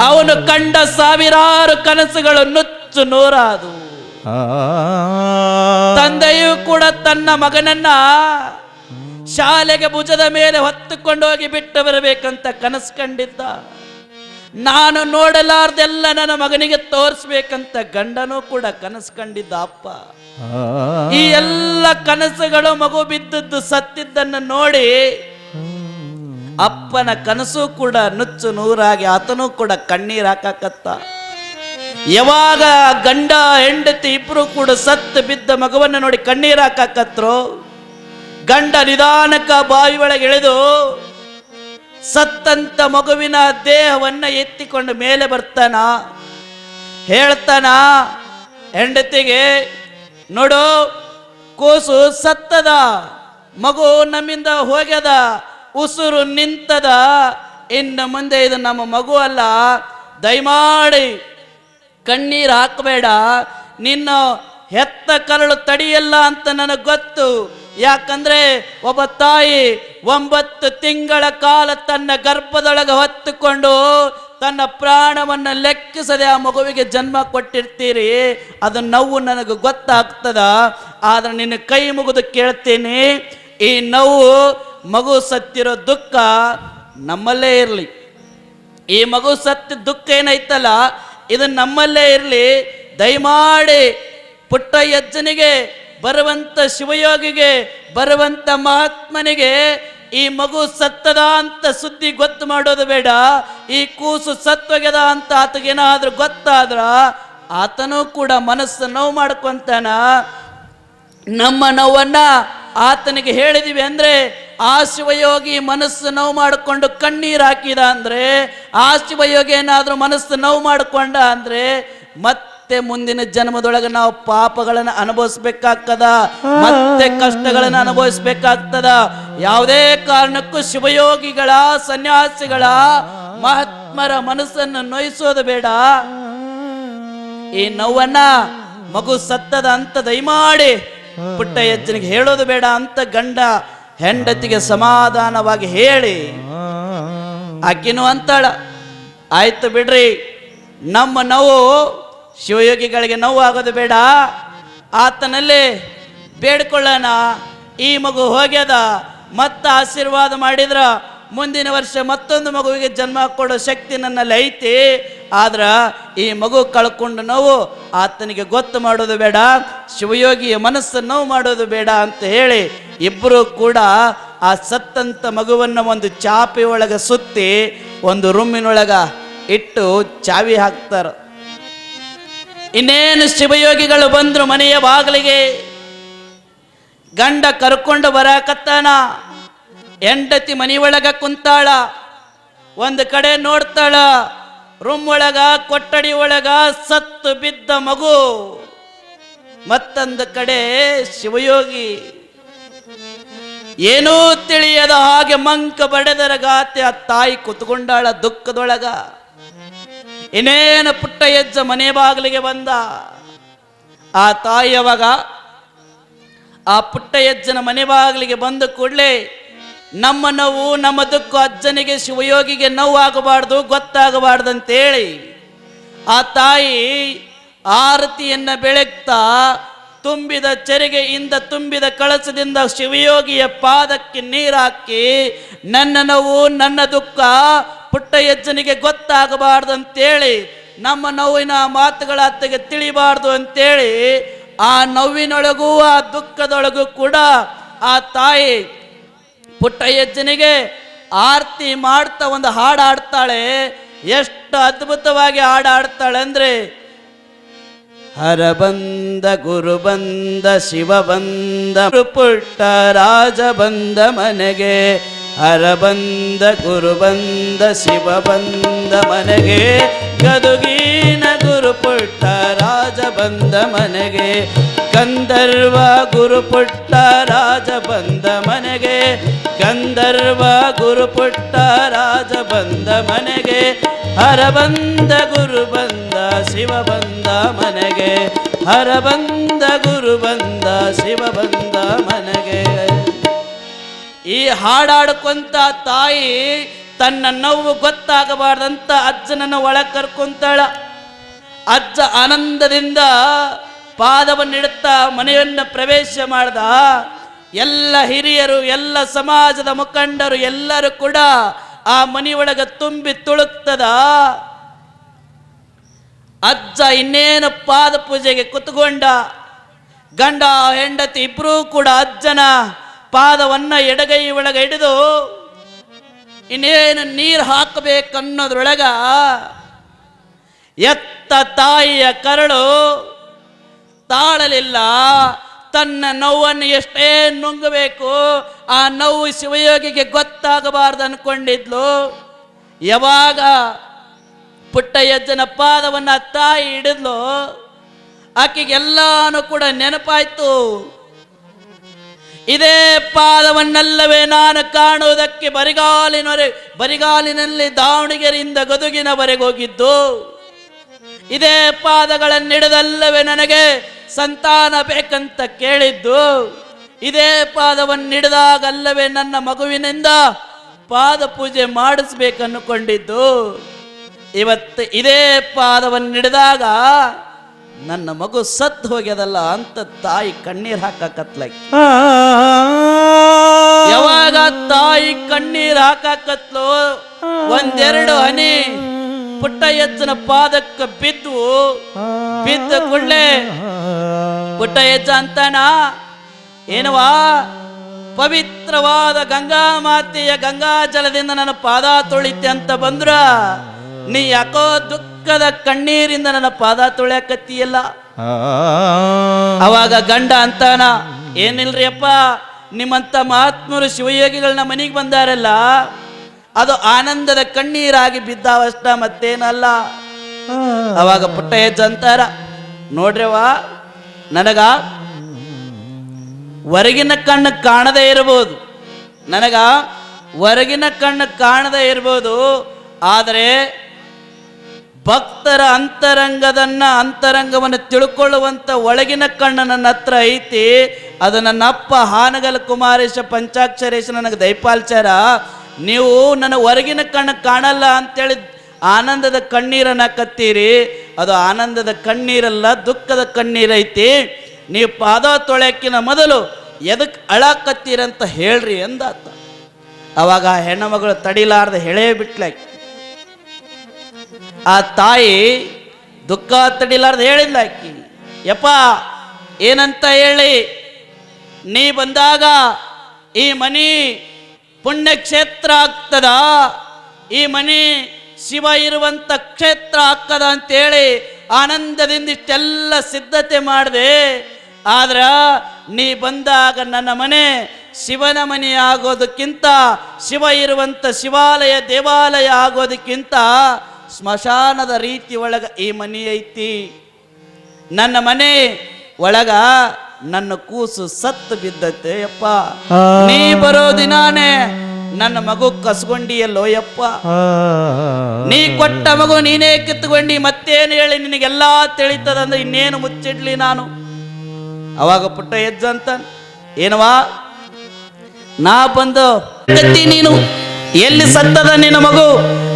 ಅವನು ಕಂಡ ಸಾವಿರಾರು ಕನಸುಗಳು ನುಚ್ಚು ನೂರಾದು. ತಂದೆಯೂ ಕೂಡ ತನ್ನ ಮಗನನ್ನ ಶಾಲೆಗೆ ಭುಜದ ಮೇಲೆ ಹೊತ್ತುಕೊಂಡೋಗಿ ಬಿಟ್ಟು ಬರಬೇಕಂತ ಕನಸು ಕಂಡಿದ್ದ. ನಾನು ನೋಡಲಾರ್ದೆಲ್ಲ ನನ್ನ ಮಗನಿಗೆ ತೋರಿಸ್ಬೇಕಂತ ಗಂಡನೂ ಕೂಡ ಕನಸು ಕಂಡಿದ್ದ ಅಪ್ಪ. ಈ ಎಲ್ಲ ಕನಸುಗಳು ಮಗು ಬಿದ್ದದ್ದು ಸತ್ತಿದ್ದನ್ನು ನೋಡಿ ಅಪ್ಪನ ಕನಸು ಕೂಡ ನುಚ್ಚು ನೂರಾಗಿ ಆತನೂ ಕೂಡ ಕಣ್ಣೀರು ಹಾಕಕತ್ತ. ಯಾವಾಗ ಗಂಡ ಹೆಂಡತಿ ಇಬ್ರು ಕೂಡ ಸತ್ತು ಬಿದ್ದ ಮಗುವನ್ನು ನೋಡಿ ಕಣ್ಣೀರು ಹಾಕತ್ರು, ಗಂಡ ನಿಧಾನಕ್ಕ ಬಾವಿ ಒಳಗೆ ಇಳಿದು ಸತ್ತಂತ ಮಗುವಿನ ದೇಹವನ್ನ ಎತ್ತಿಕೊಂಡು ಮೇಲೆ ಬರ್ತಾನ. ಹೇಳ್ತಾನ ಹೆಂಡತಿಗೆ, ನೋಡು ಕೂಸು ಸತ್ತದ, ಮಗು ನಮ್ಮಿಂದ ಹೋಗ್ಯದ, ಉಸಿರು ನಿಂತದ, ಇನ್ನು ಮುಂದೆ ಇದು ನಮ್ಮ ಮಗು ಅಲ್ಲ, ದಯಮಾಡಿ ಕಣ್ಣೀರು ಹಾಕಬೇಡ, ನಿನ್ನ ಹೆತ್ತ ಕರಳು ತಡಿಯಲ್ಲ ಅಂತ ನನಗೆ ಗೊತ್ತು. ಯಾಕಂದ್ರೆ ಒಬ್ಬ ತಾಯಿ 9 ತಿಂಗಳ ಕಾಲ ತನ್ನ ಗರ್ಭದೊಳಗೆ ಹೊತ್ತುಕೊಂಡು ತನ್ನ ಪ್ರಾಣವನ್ನು ಲೆಕ್ಕಿಸದೆ ಆ ಮಗುವಿಗೆ ಜನ್ಮ ಕೊಟ್ಟಿರ್ತೀರಿ, ಅದು ನೋವು ನನಗೆ ಗೊತ್ತಾಗ್ತದ. ಆದ್ರೆ ನಿನ್ನ ಕೈ ಮುಗಿದು ಕೇಳ್ತೀನಿ, ಈ ನೋವು ಮಗು ಸತ್ತಿರೋ ದುಃಖ ನಮ್ಮಲ್ಲೇ ಇರಲಿ. ಈ ಮಗು ಸತ್ತ ದುಃಖ ಏನೈತಲ್ಲ ಇದು ನಮ್ಮಲ್ಲೇ ಇರಲಿ. ದಯಮಾಡಿ ಪುಟ್ಟ ಯಜ್ಜನಿಗೆ, ಬರುವಂತ ಶಿವಯೋಗಿಗೆ, ಬರುವಂತ ಮಹಾತ್ಮನಿಗೆ ಈ ಮಗು ಸತ್ತದ ಅಂತ ಸುದ್ದಿ ಗೊತ್ತು ಮಾಡೋದು ಬೇಡ. ಈ ಕೂಸು ಸತ್ತೋಗ್ಯದ ಅಂತ ಆತಗೇನಾದ್ರೂ ಗೊತ್ತಾದ್ರ ಆತನೂ ಕೂಡ ಮನಸ್ಸು ನೋವು ಮಾಡ್ಕೊಂತಾನ. ನಮ್ಮ ನೋವನ್ನ ಆತನಿಗೆ ಹೇಳಿದಿವಿ ಅಂದ್ರೆ, ಆ ಶಿವಯೋಗಿ ಮನಸ್ಸು ನೋವು ಮಾಡಿಕೊಂಡು ಕಣ್ಣೀರು ಹಾಕಿದ ಅಂದ್ರೆ, ಆ ಶಿವಯೋಗಿ ಏನಾದ್ರೂ ಮನಸ್ಸು ನೋವು ಮಾಡಿಕೊಂಡ ಅಂದ್ರೆ ಮತ್ತೆ ಮುಂದಿನ ಜನ್ಮದೊಳಗೆ ನಾವು ಪಾಪಗಳನ್ನು ಅನುಭವಿಸ್ಬೇಕಾಗ್ತದ, ಮತ್ತೆ ಕಷ್ಟಗಳನ್ನು ಅನುಭವಿಸ್ಬೇಕಾಗ್ತದ. ಯಾವುದೇ ಕಾರಣಕ್ಕೂ ಶಿವಯೋಗಿಗಳ, ಸನ್ಯಾಸಿಗಳ, ಮಹಾತ್ಮರ ಮನಸ್ಸನ್ನು ನೋಯಿಸೋದು ಬೇಡ. ಈ ನೋವನ್ನ ಮಗು ಸತ್ತದ ಅಂತ ದಯಮಾಡಿ ಪುಟ್ಟ ಯಜ್ಜನಿಗೆ ಹೇಳೋದು ಬೇಡ ಅಂತ ಗಂಡ ಹೆಂಡತಿಗೆ ಸಮಾಧಾನವಾಗಿ ಹೇಳಿ ಆಕಿನೂ ಅಂತಾಳ, ಆಯ್ತು ಬಿಡ್ರಿ, ನಮ್ಮ ನೋವು ಶಿವಯೋಗಿಗಳಿಗೆ ನೋವು ಆಗೋದು ಬೇಡ, ಆತನಲ್ಲಿ ಬೇಡ್ಕೊಳ್ಳೋಣ. ಈ ಮಗು ಹೋಗ್ಯದ, ಮತ್ತ ಆಶೀರ್ವಾದ ಮಾಡಿದ್ರ ಮುಂದಿನ ವರ್ಷ ಮತ್ತೊಂದು ಮಗುವಿಗೆ ಜನ್ಮ ಕೊಡೋ ಶಕ್ತಿ ನನ್ನಲ್ಲಿ ಐತಿ. ಆದ್ರ ಈ ಮಗು ಕಳ್ಕೊಂಡು ನೋವು ಆತನಿಗೆ ಗೊತ್ತು ಮಾಡೋದು ಬೇಡ, ಶಿವಯೋಗಿಯ ಮನಸ್ಸು ನೋವು ಮಾಡೋದು ಬೇಡ ಅಂತ ಹೇಳಿ ಇಬ್ಬರು ಕೂಡ ಆ ಸತ್ತಂತ ಮಗುವನ್ನು ಒಂದು ಚಾಪೆ ಒಳಗೆ ಸುತ್ತಿ ಒಂದು ರೂಮಿನೊಳಗ ಇಟ್ಟು ಚಾವಿ ಹಾಕ್ತಾರ. ಇನ್ನೇನು ಶಿವಯೋಗಿಗಳು ಬಂದ್ರು ಮನೆಯ ಬಾಗಿಲಿಗೆ. ಗಂಡ ಕರ್ಕೊಂಡು ಬರಾಕತ್ತಾನ, ಹೆಂಡತಿ ಮನೆಯೊಳಗ ಕುಂತಾಳ, ಒಂದು ಕಡೆ ನೋಡ್ತಾಳ, ರೂಮ್ ಒಳಗ ಕೊಠಡಿ ಒಳಗ ಸತ್ತು ಬಿದ್ದ ಮಗು, ಮತ್ತೊಂದು ಕಡೆ ಶಿವಯೋಗಿ. ಏನೂ ತಿಳಿಯದ ಹಾಗೆ ಮಂಕ ಬಡೆದರ ಗಾತೆ ಆ ತಾಯಿ ಕುತ್ಕೊಂಡಾಳ ದುಃಖದೊಳಗ. ಇನ್ನೇನು ಪುಟ್ಟ ಯಜ್ಜ ಮನೆ ಬಾಗಿಲಿಗೆ ಬಂದ. ಆ ತಾಯಿ ಅವಾಗ ಆ ಪುಟ್ಟ ಯಜ್ಜನ ಮನೆ ಬಾಗಿಲಿಗೆ ಬಂದ ಕೂಡಲೇ ನಮ್ಮ ನೋವು, ನಮ್ಮ ದುಃಖ ಅಜ್ಜನಿಗೆ ಶಿವಯೋಗಿಗೆ ನೋವಾಗಬಾರ್ದು, ಗೊತ್ತಾಗಬಾರ್ದು ಅಂತೇಳಿ ಆ ತಾಯಿ ಆರತಿಯನ್ನ ಬೆಳಗ್ತಾ ತುಂಬಿದ ಚೆರಿಗೆಯಿಂದ ತುಂಬಿದ ಕಳಸದಿಂದ ಶಿವಯೋಗಿಯ ಪಾದಕ್ಕೆ ನೀರಾಕಿ, ನನ್ನ ನೋವು, ನನ್ನ ದುಃಖ ಪುಟ್ಟ ಯಜ್ಜನಿಗೆ ಗೊತ್ತಾಗಬಾರ್ದು ಅಂತೇಳಿ, ನಮ್ಮ ನೋವಿನ ಮಾತುಗಳ ಅತ್ತಿಗೆ ತಿಳಿಬಾರ್ದು ಅಂತೇಳಿ ಆ ನೋವಿನೊಳಗೂ ಆ ದುಃಖದೊಳಗೂ ಕೂಡ ಆ ತಾಯಿ ಪುಟ್ಟ ಯಜ್ಜನಿಗೆ ಆರತಿ ಮಾಡ್ತಾ ಒಂದು ಹಾಡು ಹಾಡ್ತಾಳೆ. ಎಷ್ಟು ಅದ್ಭುತವಾಗಿ ಹಾಡು ಹಾಡ್ತಾಳೆ ಅಂದ್ರೆ, ಹರ ಬಂದ ಗುರು ಬಂದ ಶಿವ ಬಂದ ಪುಟ್ಟ ರಾಜ ಬಂದ ಮನೆಗೆ, ಹರ ಬಂದ ಗುರು ಬಂದ ಶಿವ ಬಂದ ಮನೆಗೆ, ಗದುಗಿನ ಗುರು ಪುಟ್ಟ ರಾಜ ಬಂದ ಮನೆಗೆ, ಗಂಧರ್ವ ಗುರು ಪುಟ್ಟ ರಾಜ ಬಂದ ಮನೆಗೆ, ಗಂಧರ್ವ ಗುರು ಪುಟ್ಟ ರಾಜ ಬಂದ ಮನೆಗೆ, ಹರ ಬಂದ ಗುರು ಬಂದ ಶಿವ ಬಂದ ಮನೆಗೆ, ಹರ ಬಂದ ಗುರು ಬಂದ ಶಿವ ಬಂದ ಮನೆಗೆ. ಈ ಹಾಡಾಡ್ಕೊಂತ ತಾಯಿ ತನ್ನ ನೋವು ಗೊತ್ತಾಗಬಾರ್ದಂತ ಅಜ್ಜನನ್ನು ಒಳಗೆ ಕರ್ಕೊಂತಾಳ. ಅಜ್ಜ ಆನಂದದಿಂದ ಪಾದವನ್ನಿಡುತ್ತಾ ಮನೆಯನ್ನು ಪ್ರವೇಶ ಮಾಡ್ದ. ಎಲ್ಲ ಹಿರಿಯರು, ಎಲ್ಲ ಸಮಾಜದ ಮುಖಂಡರು ಎಲ್ಲರೂ ಕೂಡ ಆ ಮನೆಯೊಳಗೆ ತುಂಬಿ ತುಳುಕ್ತದ. ಅಜ್ಜ ಇನ್ನೇನು ಪಾದ ಪೂಜೆಗೆ ಕುತ್ಕೊಂಡ. ಗಂಡ ಹೆಂಡತಿ ಇಬ್ರೂ ಕೂಡ ಅಜ್ಜನ ಪಾದವನ್ನ ಎಡಗೈ ಒಳಗೆ ಹಿಡಿದು ಇನ್ನೇನು ನೀರು ಹಾಕಬೇಕನ್ನೋದ್ರೊಳಗ ಎತ್ತ ತಾಯಿಯ ಕರಳು ತಾಳಲಿಲ್ಲ. ತನ್ನ ನೋವನ್ನು ಎಷ್ಟೇ ನುಂಗಬೇಕು, ಆ ನೋವು ಶಿವಯೋಗಿಗೆ ಗೊತ್ತಾಗಬಾರ್ದು ಅನ್ಕೊಂಡಿದ್ಲು. ಯಾವಾಗ ಪುಟ್ಟಯ್ಯಜ್ಜನ ಪಾದವನ್ನು ತಾಯಿ ಹಿಡಿದ್ಲು, ಆಕೆಗೆಲ್ಲಾನು ಕೂಡ ನೆನಪಾಯ್ತು. ಇದೇ ಪಾದವನ್ನಲ್ಲವೇ ನಾನು ಕಾಣುವುದಕ್ಕೆ ಬರಿಗಾಲಿನಲ್ಲಿ ದಾವಣಗೆರೆಯಿಂದ ಗದುಗಿನವರೆಗೆ ಹೋಗಿದ್ದು. ಇದೇ ಪಾದಗಳನ್ನಿಡದಲ್ಲವೇ ನನಗೆ ಸಂತಾನ ಬೇಕಂತ ಕೇಳಿದ್ದು. ಇದೇ ಪಾದವನ್ನಿಡಿದಾಗಲ್ಲವೇ ನನ್ನ ಮಗುವಿನಿಂದ ಪಾದ ಪೂಜೆ ಮಾಡಿಸ್ಬೇಕನ್ನುಕೊಂಡಿದ್ದು. ಇವತ್ತು ಇದೇ ಪಾದವನ್ನಿಡಿದಾಗ ನನ್ನ ಮಗು ಸತ್ತು ಹೋಗ್ಯದಲ್ಲ ಅಂತ ತಾಯಿ ಕಣ್ಣೀರು ಹಾಕಕತ್ಲಾಕಿ. ಯಾವಾಗ ತಾಯಿ ಕಣ್ಣೀರು ಹಾಕಕತ್ಲು, ಒಂದೆರಡು ಹನಿ ಪುಟ್ಟಯ್ಯಜ್ಜನ ಪಾದಕ್ಕೆ ಬಿದ್ದ ಕೂಡಲೇ ಪುಟ್ಟಯ್ಯಜ್ಜ ಅಂತಾನ, ಏನವಾ ಪವಿತ್ರವಾದ ಗಂಗಾ ಮಾತೆಯ ಗಂಗಾ ಜಲದಿಂದ ನನ್ನ ಪಾದ ತೊಳಿತೆ ಅಂತ ಬಂದ್ರ, ನೀ ಯಾಕೋ ದುಃಖದ ಕಣ್ಣೀರಿಂದ ನನ್ನ ಪಾದ ತೊಳ್ಯಾಕತ್ತೀಯಲ್ಲ. ಅವಾಗ ಗಂಡ ಅಂತಾನ, ಏನಿಲ್ರಿ ಅಪ್ಪ, ನಿಮ್ಮಂತ ಮಹಾತ್ಮರು ಶಿವಯೋಗಿಗಳನ್ನ ಮನೆಗೆ ಬಂದಾರಲ್ಲ, ಅದು ಆನಂದದ ಕಣ್ಣೀರಾಗಿ ಬಿದ್ದಾವಷ್ಟ, ಮತ್ತೇನಲ್ಲ. ಅವಾಗ ಪುಟ್ಟಯ್ಯಜ್ಜ ಅಂತಾರ, ನೋಡ್ರವಾ, ನನಗ ಹೊರಗಿನ ಕಣ್ಣು ಕಾಣದೇ ಇರಬಹುದು, ನನಗ ಹೊರಗಿನ ಕಣ್ಣು ಕಾಣದೇ ಇರಬಹುದು, ಆದರೆ ಭಕ್ತರ ಅಂತರಂಗವನ್ನು ತಿಳ್ಕೊಳ್ಳುವಂತ ಒಳಗಿನ ಕಣ್ಣು ನನ್ನ ಹತ್ರ ಐತಿ. ಅದು ನನ್ನ ಅಪ್ಪ ಹಾನಗಲ್ ಕುಮಾರೇಶ ಪಂಚಾಕ್ಷರೇಶ ನನಗೆ ದೈಪಾಲ್ಚಾರ. ನೀವು ನನ್ನ ಹೊರಗಿನ ಕಣ್ಣು ಕಾಣಲ್ಲ ಅಂತೇಳಿ ಆನಂದದ ಕಣ್ಣೀರನ್ನ ಕತ್ತೀರಿ. ಅದು ಆನಂದದ ಕಣ್ಣೀರಲ್ಲ, ದುಃಖದ ಕಣ್ಣೀರೈತಿ. ನೀವು ಪಾದ ತೊಳೆಯಕ್ಕಿನ ಮೊದಲು ಎದಕ್ಕೆ ಅಳಕತ್ತೀರಂತ ಹೇಳ್ರಿ ಎಂದಾತ. ಅವಾಗ ಹೆಣ್ಣು ತಡಿಲಾರ್ದ ಹೇಳೇ ಬಿಟ್ಲಾಕಿ. ಆ ತಾಯಿ ದುಃಖ ತಡಿಲಾರ್ದ ಹೇಳಿದ್ಲಾಕಿ, ಯಪ್ಪ ಏನಂತ ಹೇಳಿ, ನೀ ಬಂದಾಗ ಈ ಮನಿ ಪುಣ್ಯಕ್ಷೇತ್ರ ಆಗ್ತದ, ಈ ಮನಿ ಶಿವ ಇರುವಂತ ಕ್ಷೇತ್ರ ಆಗ್ತದ ಅಂತೇಳಿ ಆನಂದದಿಂದ ಇಷ್ಟೆಲ್ಲ ಸಿದ್ಧತೆ ಮಾಡಿದೆ. ಆದ್ರ ನೀ ಬಂದಾಗ ನನ್ನ ಮನೆ ಶಿವನ ಮನೆ ಆಗೋದಕ್ಕಿಂತ, ಶಿವ ಇರುವಂತ ಶಿವಾಲಯ ದೇವಾಲಯ ಆಗೋದಕ್ಕಿಂತ ಸ್ಮಶಾನದ ರೀತಿ ಒಳಗ ಈ ಮನೆ ಐತಿ. ನನ್ನ ಮನೆ ಒಳಗ ನನ್ನ ಕೂಸು ಸತ್ತು ಬಿದ್ದತ್ತೆ ಯಪ್ಪ. ನೀ ಬರೋ ದಿನಾನೇ ನನ್ನ ಮಗು ಕಸ್ಕೊಂಡಿಯಲ್ಲೋ ಯಪ್ಪ. ನೀ ಕೊಟ್ಟ ಮಗು ನೀನೇ ಕಿತ್ಕೊಂಡಿ, ಮತ್ತೇನು ಹೇಳಿ ನಿನಗೆಲ್ಲಾ ತಿಳಿತದಂದ್ರೆ ಇನ್ನೇನು ಮುಚ್ಚಿಡ್ಲಿ ನಾನು. ಅವಾಗ ಪುಟ್ಟಯ್ಯಜ್ಜ ಅಂತ, ಏನವಾ ನಾ ಬಂದು ನೀನು ಎಲ್ಲಿ ಸತ್ತದ ನಿನ್ನ ಮಗು,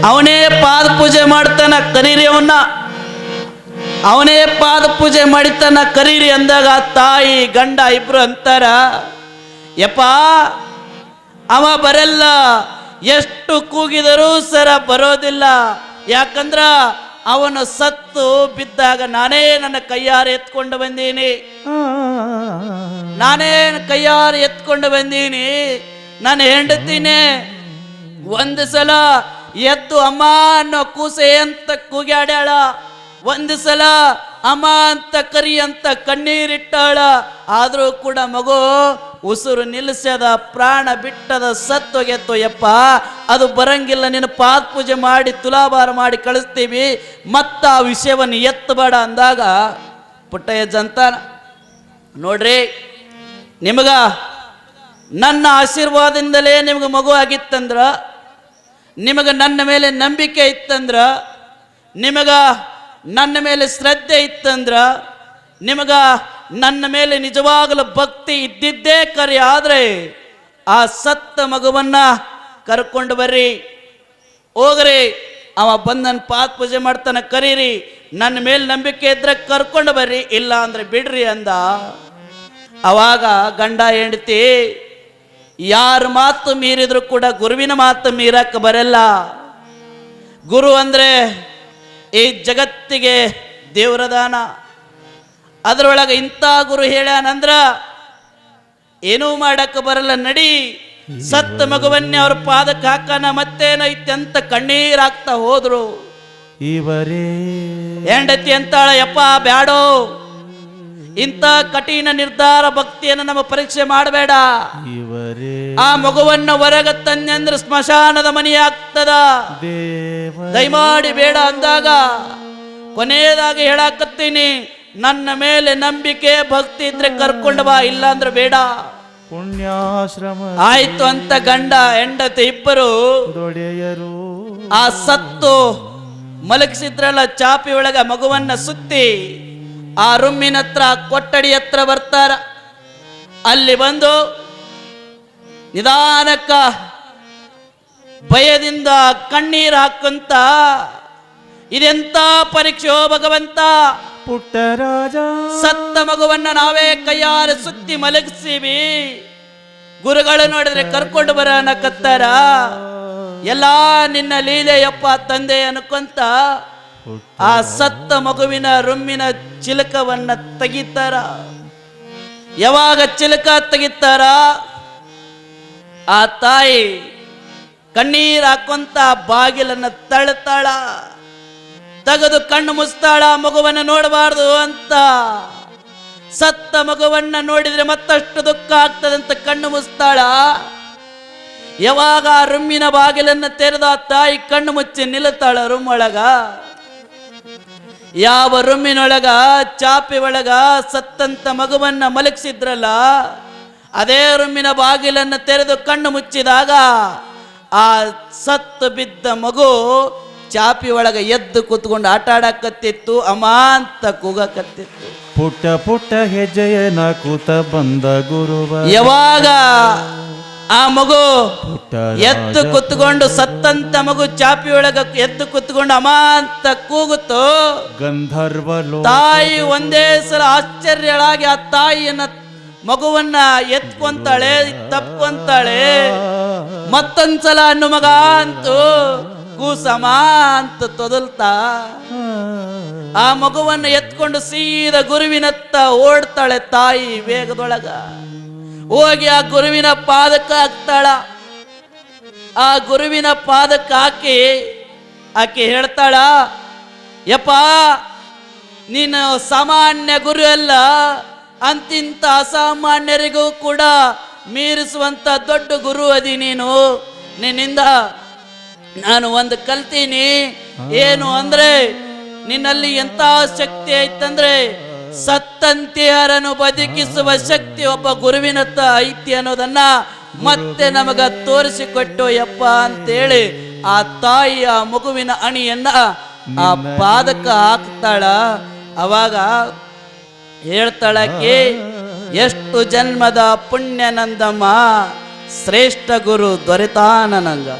ಅವನೇ ಪಾದ ಪೂಜೆ ಮಾಡ್ತಾನ, ಕರೀರಿ ಅವನ್ನ, ಅವನೇ ಪಾದ ಪೂಜೆ ಮಾಡಿತಾನ, ಕರೀರಿ ಅಂದಾಗ ತಾಯಿ ಗಂಡ ಇಬ್ರು ಅಂತಾರ, ಯಪ್ಪ ಅವ ಬರಲ್ಲ, ಎಷ್ಟು ಕೂಗಿದರೂ ಸರ ಬರೋದಿಲ್ಲ. ಯಾಕಂದ್ರ ಅವನು ಸತ್ತು ಬಿದ್ದಾಗ ನಾನೇ ನನ್ನ ಕೈಯಾರೆ ಎತ್ಕೊಂಡು ಬಂದೀನಿ, ನಾನೇ ಕೈಯಾರೆ ಎತ್ಕೊಂಡು ಬಂದೀನಿ. ನಾನು ಹೆಂಡತಿನೇ ಒಂದು ಸಲ ಎದ್ದು ಅಮ್ಮ ಅನ್ನೋ ಕೂಸೆ ಅಂತ ಕೂಗ್ಯಾಡ್ಯಾಳ, ಒಂದು ಸಲ ಅಮ್ಮ ಅಂತ ಕರಿ ಅಂತ ಕಣ್ಣೀರಿಟ್ಟಾಳ. ಆದರೂ ಕೂಡ ಮಗು ಉಸಿರು ನಿಲ್ಲಿಸ್ಯದ, ಪ್ರಾಣ ಬಿಟ್ಟದ, ಸತ್ತೋಗೆತ್ತು ಯಪ್ಪ. ಅದು ಬರಂಗಿಲ್ಲ, ನಿನ್ನ ಪಾದ ಪೂಜೆ ಮಾಡಿ ತುಲಾಭಾರ ಮಾಡಿ ಕಳಿಸ್ತೀವಿ, ಮತ್ತ ಆ ವಿಷಯವನ್ನು ಎತ್ತಬೇಡ ಅಂದಾಗ ಪುಟ್ಟಯ್ಯಜ್ಜ ಅಂತಾನ, ನೋಡ್ರಿ ನಿಮಗ ನನ್ನ ಆಶೀರ್ವಾದದಿಂದಲೇ ನಿಮ್ಗೆ ಮಗು ಆಗಿತ್ತಂದ್ರ, ನಿಮಗೆ ನನ್ನ ಮೇಲೆ ನಂಬಿಕೆ ಇತ್ತಂದ್ರ, ನಿಮಗ ನನ್ನ ಮೇಲೆ ಶ್ರದ್ಧೆ ಇತ್ತಂದ್ರ, ನಿಮಗ ನನ್ನ ಮೇಲೆ ನಿಜವಾಗಲೂ ಭಕ್ತಿ ಇದ್ದಿದ್ದೇ ಕರೆ, ಆದರೆ ಆ ಸತ್ತ ಮಗುವನ್ನ ಕರ್ಕೊಂಡು ಬರ್ರಿ, ಹೋಗ್ರಿ, ಅವ ಬಂದು ನನ್ನ ಪಾದ ಪೂಜೆ ಮಾಡ್ತಾನ, ಕರೀರಿ, ನನ್ನ ಮೇಲೆ ನಂಬಿಕೆ ಇದ್ರೆ ಕರ್ಕೊಂಡು ಬರ್ರಿ, ಇಲ್ಲ ಅಂದ್ರೆ ಬಿಡ್ರಿ ಅಂದ. ಅವಾಗ ಗಂಡ ಹೆಂಡತಿ ಯಾರ ಮಾತು ಮೀರಿದ್ರು ಕೂಡ ಗುರುವಿನ ಮಾತು ಮೀರಕ್ಕೆ ಬರಲ್ಲ. ಗುರು ಅಂದ್ರೆ ಈ ಜಗತ್ತಿಗೆ ದೇವರದಾನ. ಅದರೊಳಗೆ ಇಂಥ ಗುರು ಹೇಳ್ಯಾನಂದ್ರ ಏನೂ ಮಾಡಕ್ಕೆ ಬರಲ್ಲ, ನಡಿ ಸತ್ತ ಮಗುವನ್ನೇ ಅವ್ರ ಪಾದಕ್ಕೆ ಹಾಕನ, ಮತ್ತೇನೈತೆ ಅಂತ ಕಣ್ಣೀರಾಗ್ತಾ ಹೋದ್ರು. ಇವರೇ ಹೆಂಡತಿ ಅಂತಾಳ, ಯಪ್ಪ ಬ್ಯಾಡೋ, ಇಂಥ ಕಠಿಣ ನಿರ್ಧಾರ ಭಕ್ತಿಯನ್ನು ನಮ್ಮ ಪರೀಕ್ಷೆ ಮಾಡಬೇಡ. ಇವರೇ ಆ ಮಗುವನ್ನು ಹೊರಗೆ ತಂದ್ರೆ ಸ್ಮಶಾನದ ಮನೆ ಆಗ್ತದ, ದಯಮಾಡಿ ಬೇಡ ಅಂದಾಗ ಕೊನೆಯದಾಗಿ ಹೇಳಾಕತ್ತೀನಿ, ನನ್ನ ಮೇಲೆ ನಂಬಿಕೆ ಭಕ್ತಿ ಇದ್ರೆ ಕರ್ಕೊಂಡು ಬಾ, ಇಲ್ಲ ಅಂದ್ರೆ ಬೇಡ. ಪುಣ್ಯಾಶ್ರಮ ಆಯ್ತು ಅಂತ ಗಂಡ ಹೆಂಡತಿ ಇಬ್ಬರು ದೊಡೆಯರು ಆ ಸತ್ತು ಮಲಗಿಸಿದ್ರಲ್ಲ ಚಾಪಿ ಒಳಗ ಮಗುವನ್ನ ಸುತ್ತಿ ಆ ರೂಮಿನ ಹತ್ರ ಕೊಠಡಿ ಹತ್ರ ಬರ್ತಾರ. ಅಲ್ಲಿ ಬಂದು ನಿಧಾನಕ್ಕ ಭಯದಿಂದ ಕಣ್ಣೀರು ಹಾಕಂತ, ಇದೆಂತ ಪರೀಕ್ಷೆ ಭಗವಂತ, ಪುಟ್ಟ ರಾಜ ಸತ್ತ ಮಗುವನ್ನ ನಾವೇ ಕೈಯಾರೆ ಸುತ್ತಿ ಮಲಗಿಸಿವಿ, ಗುರುಗಳು ನೋಡಿದ್ರೆ ಕರ್ಕೊಂಡು ಬರ ಅನ್ನಕತ್ತಾರ, ಎಲ್ಲಾ ನಿನ್ನ ಲೀಲೆಯಪ್ಪ ತಂದೆ ಅನ್ಕೊಂತ ಆ ಸತ್ತ ಮಗುವಿನ ರೂಮಿನ ಚಿಲಕವನ್ನ ತೆಗಿತಾರ. ಯಾವಾಗ ಚಿಲಕ ತೆಗಿತಾರ, ಆ ತಾಯಿ ಕಣ್ಣೀರ್ ಹಾಕೊಂತ ಬಾಗಿಲನ್ನ ತಳ್ತಾಳ, ತೆಗೆದು ಕಣ್ಣು ಮುಸ್ತಾಳ, ಮಗುವನ್ನ ನೋಡಬಾರ್ದು ಅಂತ. ಸತ್ತ ಮಗುವನ್ನ ನೋಡಿದ್ರೆ ಮತ್ತಷ್ಟು ದುಃಖ ಆಗ್ತದಂತ ಕಣ್ಣು ಮುಸ್ತಾಳ. ಯಾವಾಗ ಆ ರೂಮಿನ ಬಾಗಿಲನ್ನ ತೆರೆದ ತಾಯಿ ಕಣ್ಣು ಮುಚ್ಚಿ ನಿಲ್ಲುತ್ತಾಳ ರೂಮ್ ಒಳಗ. ಯಾವ ರೂಮಿನೊಳಗ ಚಾಪಿ ಒಳಗ ಸತ್ತಂತ ಮಗುವನ್ನ ಮಲಗಿಸಿದ್ರಲ್ಲ, ಅದೇ ರೂಮಿನ ಬಾಗಿಲನ್ನು ತೆರೆದು ಕಣ್ಣು ಮುಚ್ಚಿದಾಗ ಆ ಸತ್ತು ಬಿದ್ದ ಮಗು ಚಾಪಿ ಒಳಗ ಎದ್ದು ಕೂತ್ಕೊಂಡು ಆಟ ಆಡಕತ್ತಿತ್ತು, ಅಮ್ಮ ಅಂತ ಕೂಗಕತ್ತಿತ್ತು. ಪುಟ್ಟ ಪುಟ್ಟ ಹೆಜ್ಜೆಯನ ಕೂತ ಬಂದ ಗುರುವ. ಯಾವಾಗ ಆ ಮಗು ಎದ್ದು ಕುತ್ಕೊಂಡು ಸತ್ತಂತ ಮಗು ಚಾಪಿ ಒಳಗ ಎದ್ದು ಕುತ್ಕೊಂಡು ಅಮ್ಮ ಅಂತ ಕೂಗುತ್ತೋ, ಗಂಧರ್ವ ತಾಯಿ ಒಂದೇ ಸಲ ಆಶ್ಚರ್ಯಳಾಗಿ ಆ ತಾಯಿಯನ್ನ ಮಗುವನ್ನ ಎತ್ಕೊಂತಾಳೆ, ತಪ್ಕೊಂತಾಳೆ. ಮತ್ತೊಂದ್ಸಲ ಅನ್ನು ಮಗ ಅಂತೂ ಕೂಸಮ ಅಂತ ತೊದಲ್ತಾ ಆ ಮಗುವನ್ನ ಎತ್ಕೊಂಡು ಸೀದಾ ಗುರುವಿನತ್ತ ಓಡ್ತಾಳೆ ತಾಯಿ ವೇಗದೊಳಗ. ಹೋಗಿ ಆ ಗುರುವಿನ ಪಾದಕ್ಕೆ ಹಾಕ್ತಾಳ. ಆ ಗುರುವಿನ ಪಾದಕ್ಕೆ ಹಾಕಿ ಆಕೆ ಹೇಳ್ತಾಳ, ಯಪ್ಪ ನೀನು ಸಾಮಾನ್ಯ ಗುರು ಅಲ್ಲ, ಅಂತಿಂತ ಅಸಾಮಾನ್ಯರಿಗೂ ಕೂಡ ಮೀರಿಸುವಂತ ದೊಡ್ಡ ಗುರು ಅದಿ ನೀನು. ನಿನ್ನಿಂದ ನಾನು ಒಂದು ಕಲ್ತೀನಿ, ಏನು ಅಂದ್ರೆ ನಿನ್ನಲ್ಲಿ ಎಂತ ಶಕ್ತಿ ಐತಂದ್ರೆ ಸತ್ತಂತಿಯರನ್ನು ಬದುಕಿಸುವ ಶಕ್ತಿ ಒಬ್ಬ ಗುರುವಿನತ್ತ ಐತಿ ಅನ್ನೋದನ್ನ ಮತ್ತೆ ನಮಗ ತೋರಿಸಿಕೊಟ್ಟು ಯಪ್ಪ ಅಂತೇಳಿ ಆ ತಾಯಿ ಆ ಮಗುವಿನ ಅಣಿಯನ್ನ ಆ ಪಾದಕ ಹಾಕ್ತಾಳ. ಅವಾಗ ಹೇಳ್ತಾಳಕ್ಕೆ, ಎಷ್ಟು ಜನ್ಮದ ಪುಣ್ಯ ನಂದಮ್ಮ, ಶ್ರೇಷ್ಠ ಗುರು ದೊರೆತಾನ ನಂಗ.